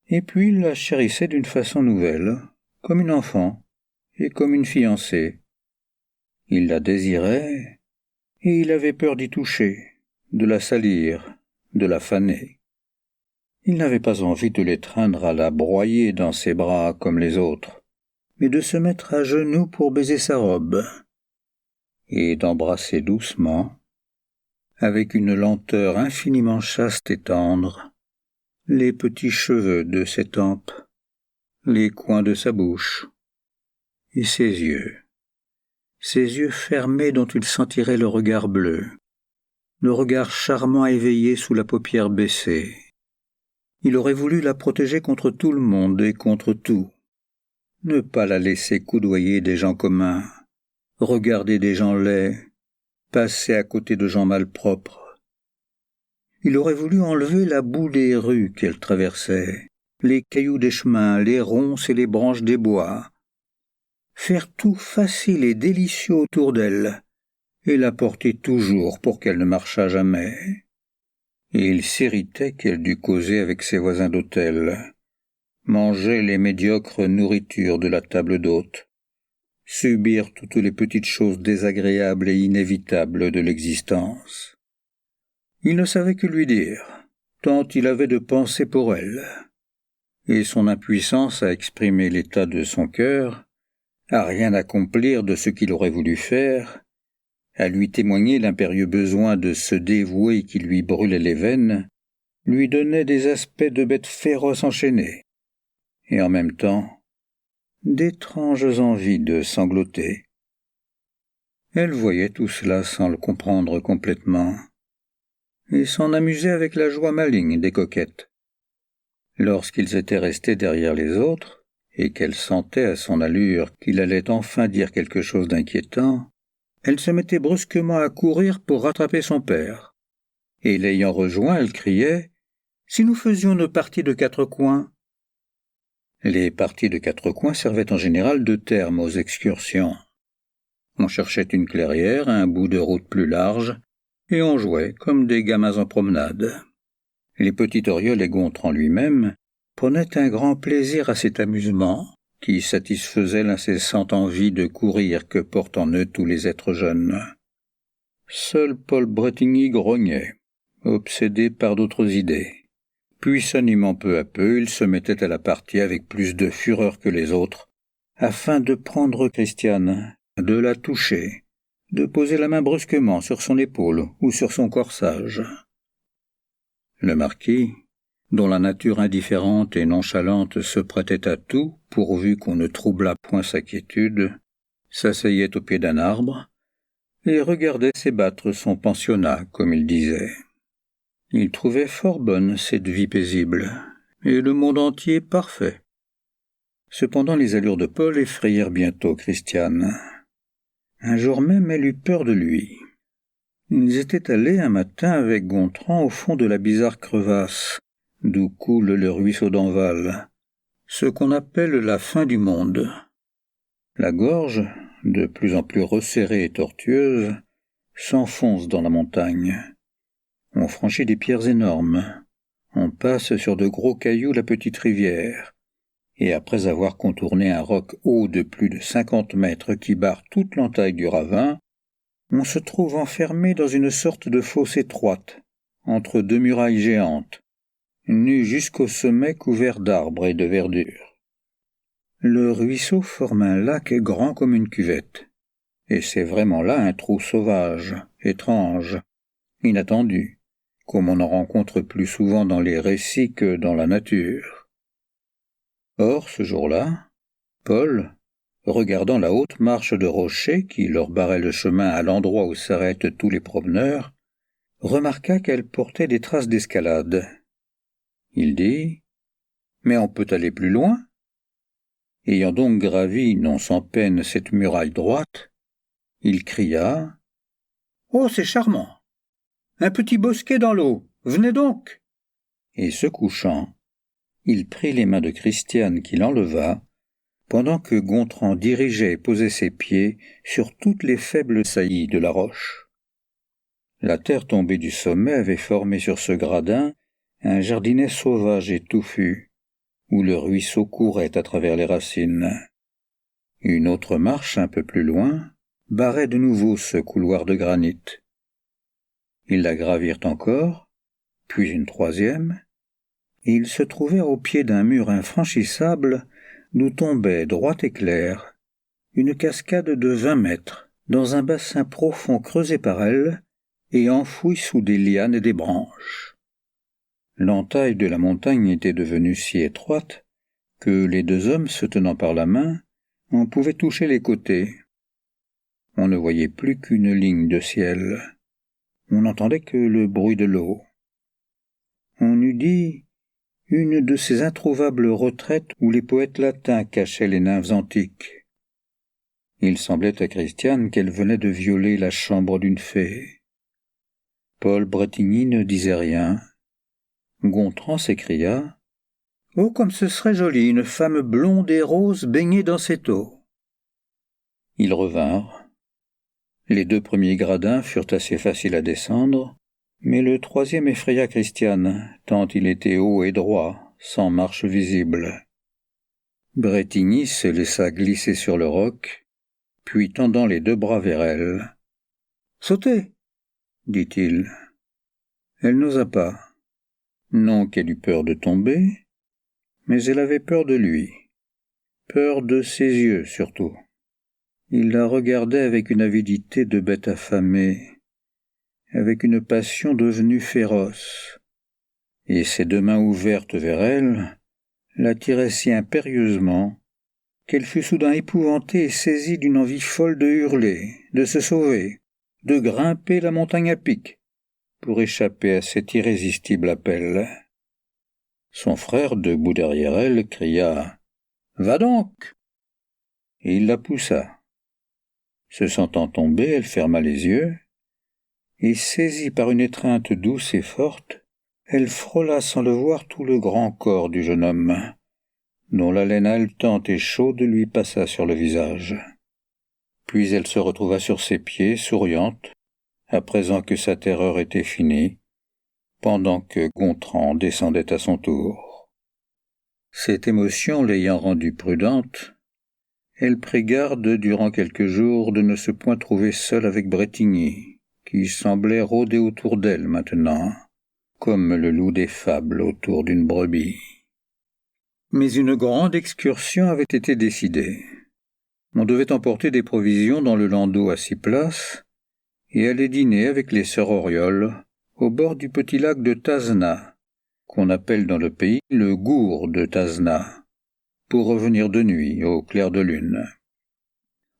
Et puis il la chérissait d'une façon nouvelle, comme une enfant, et comme une fiancée. Il la désirait, et il avait peur d'y toucher, de la salir, de la faner. Il n'avait pas envie de l'étreindre à la broyer dans ses bras comme les autres, mais de se mettre à genoux pour baiser sa robe, et d'embrasser doucement, avec une lenteur infiniment chaste et tendre, les petits cheveux de ses tempes, les coins de sa bouche, et ses yeux fermés dont il sentirait le regard bleu, le regard charmant éveillé sous la paupière baissée. Il aurait voulu la protéger contre tout le monde et contre tout, ne pas la laisser coudoyer des gens communs, regarder des gens laids, passer à côté de gens malpropres. Il aurait voulu enlever la boue des rues qu'elle traversait, les cailloux des chemins, les ronces et les branches des bois, faire tout facile et délicieux autour d'elle, et la porter toujours pour qu'elle ne marchât jamais. Et il s'irritait qu'elle dût causer avec ses voisins d'hôtel, manger les médiocres nourritures de la table d'hôte, subir toutes les petites choses désagréables et inévitables de l'existence. Il ne savait que lui dire, tant il avait de pensées pour elle, et son impuissance à exprimer l'état de son cœur, à rien accomplir de ce qu'il aurait voulu faire, à lui témoigner l'impérieux besoin de se dévouer qui lui brûlait les veines, lui donnait des aspects de bête féroce enchaînée, et en même temps d'étranges envies de sangloter. Elle voyait tout cela sans le comprendre complètement, et s'en amusait avec la joie maligne des coquettes. Lorsqu'ils étaient restés derrière les autres, et qu'elle sentait à son allure qu'il allait enfin dire quelque chose d'inquiétant, elle se mettait brusquement à courir pour rattraper son père. Et l'ayant rejoint, elle criait « Si nous faisions nos parties de 4 coins ?» Les parties de 4 coins servaient en général de terme aux excursions. On cherchait une clairière, un bout de route plus large, et on jouait comme des gamins en promenade. Les petits Oriol et Gontran lui-même prenaient un grand plaisir à cet amusement, qui satisfaisait l'incessante envie de courir que portent en eux tous les êtres jeunes. Seul Paul Bretigny grognait, obsédé par d'autres idées. Puis s'animant peu à peu, il se mettait à la partie avec plus de fureur que les autres, afin de prendre Christiane, de la toucher, de poser la main brusquement sur son épaule ou sur son corsage. Le marquis, dont la nature indifférente et nonchalante se prêtait à tout pourvu qu'on ne troublât point sa quiétude, s'asseyait au pied d'un arbre et regardait s'ébattre son pensionnat, comme il disait. Il trouvait fort bonne cette vie paisible, et le monde entier parfait. Cependant les allures de Paul effrayèrent bientôt Christiane. Un jour même elle eut peur de lui. Ils étaient allés un matin avec Gontran au fond de la bizarre crevasse, d'où coule le ruisseau d'Enval, ce qu'on appelle la fin du monde. La gorge, de plus en plus resserrée et tortueuse, s'enfonce dans la montagne. On franchit des pierres énormes, on passe sur de gros cailloux la petite rivière, et après avoir contourné un roc haut de plus de 50 mètres qui barre toute l'entaille du ravin, on se trouve enfermé dans une sorte de fosse étroite, entre 2 murailles géantes, nues jusqu'au sommet couverts d'arbres et de verdure. Le ruisseau forme un lac grand comme une cuvette, et c'est vraiment là un trou sauvage, étrange, inattendu, comme on en rencontre plus souvent dans les récits que dans la nature. Or, ce jour-là, Paul, regardant la haute marche de rochers qui leur barrait le chemin à l'endroit où s'arrêtent tous les promeneurs, remarqua qu'elle portait des traces d'escalade. Il dit « Mais on peut aller plus loin ?» Ayant donc gravi, non sans peine, cette muraille droite, il cria « Oh, c'est charmant! Un petit bosquet dans l'eau, venez donc !» Et se couchant, il prit les mains de Christiane qui l'enleva, pendant que Gontran dirigeait et posait ses pieds sur toutes les faibles saillies de la roche. La terre tombée du sommet avait formé sur ce gradin un jardinet sauvage et touffu, où le ruisseau courait à travers les racines. Une autre marche un peu plus loin barrait de nouveau ce couloir de granit. Ils la gravirent encore, puis une troisième, et ils se trouvèrent au pied d'un mur infranchissable d'où tombait, droit et clair, une cascade de 20 mètres, dans un bassin profond creusé par elle et enfoui sous des lianes et des branches. L'entaille de la montagne était devenue si étroite que les deux hommes, se tenant par la main, en pouvaient toucher les côtés. On ne voyait plus qu'une ligne de ciel. On n'entendait que le bruit de l'eau. On eût dit une de ces introuvables retraites où les poètes latins cachaient les nymphes antiques. Il semblait à Christiane qu'elle venait de violer la chambre d'une fée. Paul Bretigny ne disait rien. Gontran s'écria « Oh, comme ce serait joli, une femme blonde et rose baignée dans cette eau !» Ils revinrent. Les 2 premiers gradins furent assez faciles à descendre, mais le troisième effraya Christiane, tant il était haut et droit, sans marche visible. Bretigny se laissa glisser sur le roc, puis tendant les 2 bras vers elle. « Sautez !» dit-il. Elle n'osa pas. Non qu'elle eût peur de tomber, mais elle avait peur de lui. Peur de ses yeux, surtout. Il la regardait avec une avidité de bête affamée, avec une passion devenue féroce, et ses 2 mains ouvertes vers elle l'attiraient si impérieusement qu'elle fut soudain épouvantée et saisie d'une envie folle de hurler, de se sauver, de grimper la montagne à pic, pour échapper à cet irrésistible appel. Son frère, debout derrière elle, cria « Va donc !» et il la poussa. Se sentant tomber, elle ferma les yeux, et saisie par une étreinte douce et forte, elle frôla sans le voir tout le grand corps du jeune homme, dont l'haleine haletante et chaude lui passa sur le visage. Puis elle se retrouva sur ses pieds, souriante, à présent que sa terreur était finie, pendant que Gontran descendait à son tour. Cette émotion l'ayant rendue prudente, elle prit garde durant quelques jours de ne se point trouver seule avec Bretigny, qui semblait rôder autour d'elle maintenant, comme le loup des fables autour d'une brebis. Mais une grande excursion avait été décidée. On devait emporter des provisions dans le landau à 6 places et aller dîner avec les sœurs Auriol au bord du petit lac de Tazna, qu'on appelle dans le pays le gour de Tazna, pour revenir de nuit au clair de lune.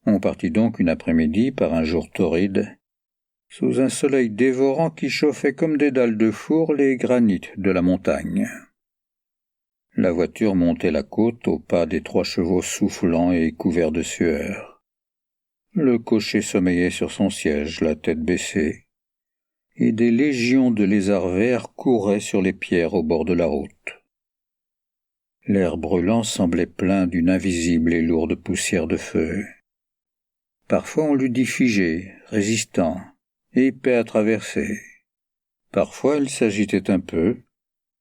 On partit donc une après-midi par un jour torride, sous un soleil dévorant qui chauffait comme des dalles de four les granits de la montagne. La voiture montait la côte au pas des 3 chevaux soufflants et couverts de sueur. Le cocher sommeillait sur son siège, la tête baissée, et des légions de lézards verts couraient sur les pierres au bord de la route. L'air brûlant semblait plein d'une invisible et lourde poussière de feu. Parfois on l'eût dit figé, résistant, épais à traverser. Parfois il s'agitait un peu,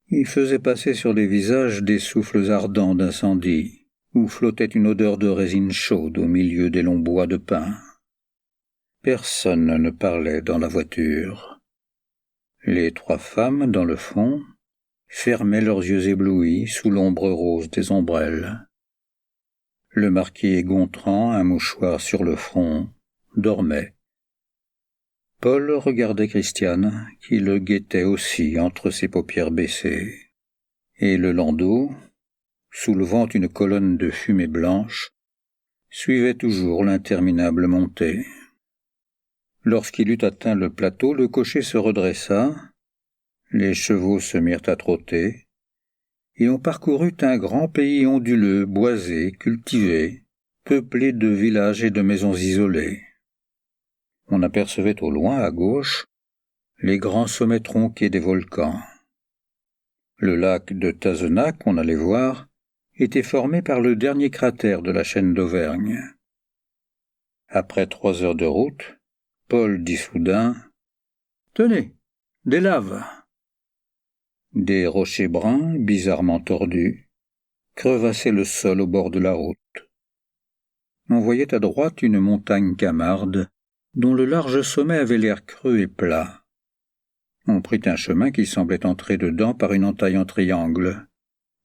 il faisait passer sur les visages des souffles ardents d'incendie, où flottait une odeur de résine chaude au milieu des longs bois de pin. Personne ne parlait dans la voiture. Les 3 femmes, dans le fond, fermaient leurs yeux éblouis sous l'ombre rose des ombrelles. Le marquis et Gontran, un mouchoir sur le front, dormaient. Paul regardait Christiane, qui le guettait aussi entre ses paupières baissées. Et le landau, soulevant une colonne de fumée blanche, suivait toujours l'interminable montée. Lorsqu'il eut atteint le plateau, le cocher se redressa, les chevaux se mirent à trotter, et on parcourut un grand pays onduleux, boisé, cultivé, peuplé de villages et de maisons isolées. On apercevait au loin, à gauche, les grands sommets tronqués des volcans. Le lac de Tazenac, qu'on allait voir, était formé par le dernier cratère de la chaîne d'Auvergne. Après 3 heures de route, Paul dit soudain « Tenez, des laves !» Des rochers bruns, bizarrement tordus, crevassaient le sol au bord de la route. On voyait à droite une montagne Camarde, dont le large sommet avait l'air creux et plat. On prit un chemin qui semblait entrer dedans par une entaille en triangle,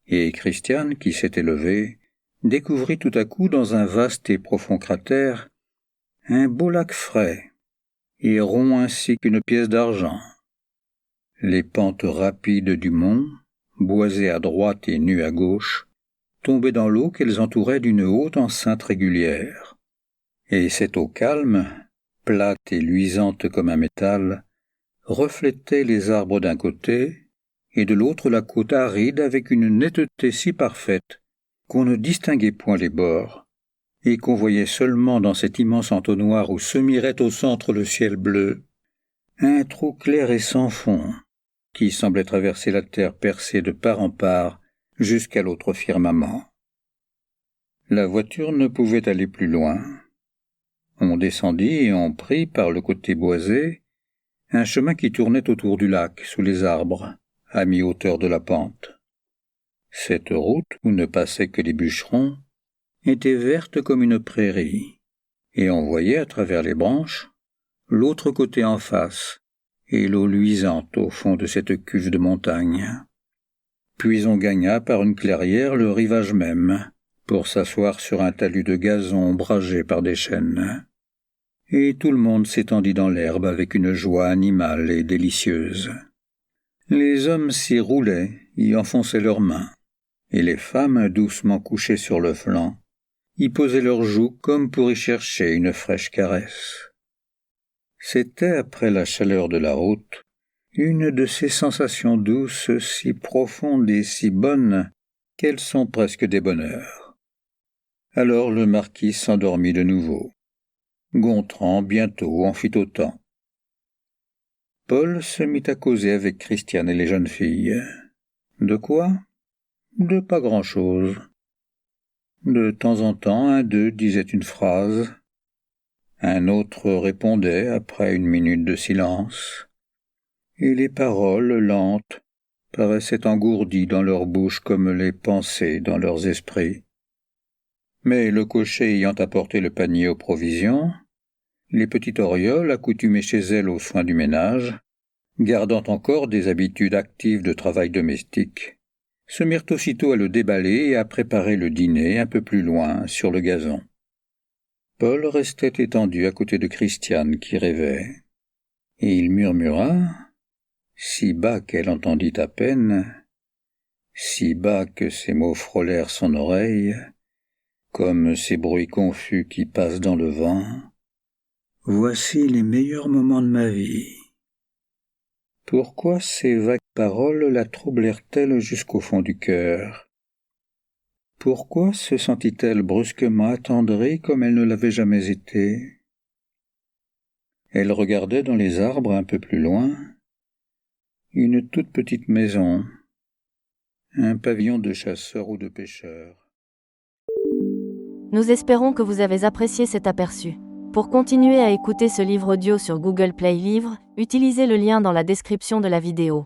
et Christiane, qui s'était levée, découvrit tout à coup dans un vaste et profond cratère un beau lac frais, et rond ainsi qu'une pièce d'argent. Les pentes rapides du mont, boisées à droite et nues à gauche, tombaient dans l'eau qu'elles entouraient d'une haute enceinte régulière. Et cette eau calme, plate et luisante comme un métal, reflétait les arbres d'un côté, et de l'autre la côte aride avec une netteté si parfaite qu'on ne distinguait point les bords, et qu'on voyait seulement dans cet immense entonnoir où se mirait au centre le ciel bleu, un trou clair et sans fond, qui semblait traverser la terre percée de part en part jusqu'à l'autre firmament. La voiture ne pouvait aller plus loin. On descendit et on prit par le côté boisé un chemin qui tournait autour du lac, sous les arbres, à mi-hauteur de la pente. Cette route, où ne passaient que les bûcherons, était verte comme une prairie, et on voyait à travers les branches l'autre côté en face, et l'eau luisante au fond de cette cuve de montagne. Puis on gagna par une clairière le rivage même, pour s'asseoir sur un talus de gazon ombragé par des chênes. Et tout le monde s'étendit dans l'herbe avec une joie animale et délicieuse. Les hommes s'y roulaient, y enfonçaient leurs mains, et les femmes, doucement couchées sur le flanc, y posaient leurs joues comme pour y chercher une fraîche caresse. C'était, après la chaleur de la route, une de ces sensations douces si profondes et si bonnes qu'elles sont presque des bonheurs. Alors le marquis s'endormit de nouveau. Gontran bientôt en fit autant. Paul se mit à causer avec Christiane et les jeunes filles. De quoi? De pas grand-chose. De temps en temps, un d'eux disait une phrase. Un autre répondait après une minute de silence. Et les paroles, lentes, paraissaient engourdies dans leur bouche comme les pensées dans leurs esprits. Mais le cocher ayant apporté le panier aux provisions, les petites orioles, accoutumées chez elles aux soins du ménage, gardant encore des habitudes actives de travail domestique, se mirent aussitôt à le déballer et à préparer le dîner un peu plus loin, sur le gazon. Paul restait étendu à côté de Christiane qui rêvait, et il murmura, si bas qu'elle entendit à peine, si bas que ces mots frôlèrent son oreille, comme ces bruits confus qui passent dans le vent, « Voici les meilleurs moments de ma vie. » Pourquoi ces vagues paroles la troublèrent-elles jusqu'au fond du cœur? Pourquoi se sentit-elle brusquement attendrie comme elle ne l'avait jamais été? Elle regardait dans les arbres un peu plus loin une toute petite maison, un pavillon de chasseurs ou de pêcheurs. Nous espérons que vous avez apprécié cet aperçu. Pour continuer à écouter ce livre audio sur Google Play Livres, utilisez le lien dans la description de la vidéo.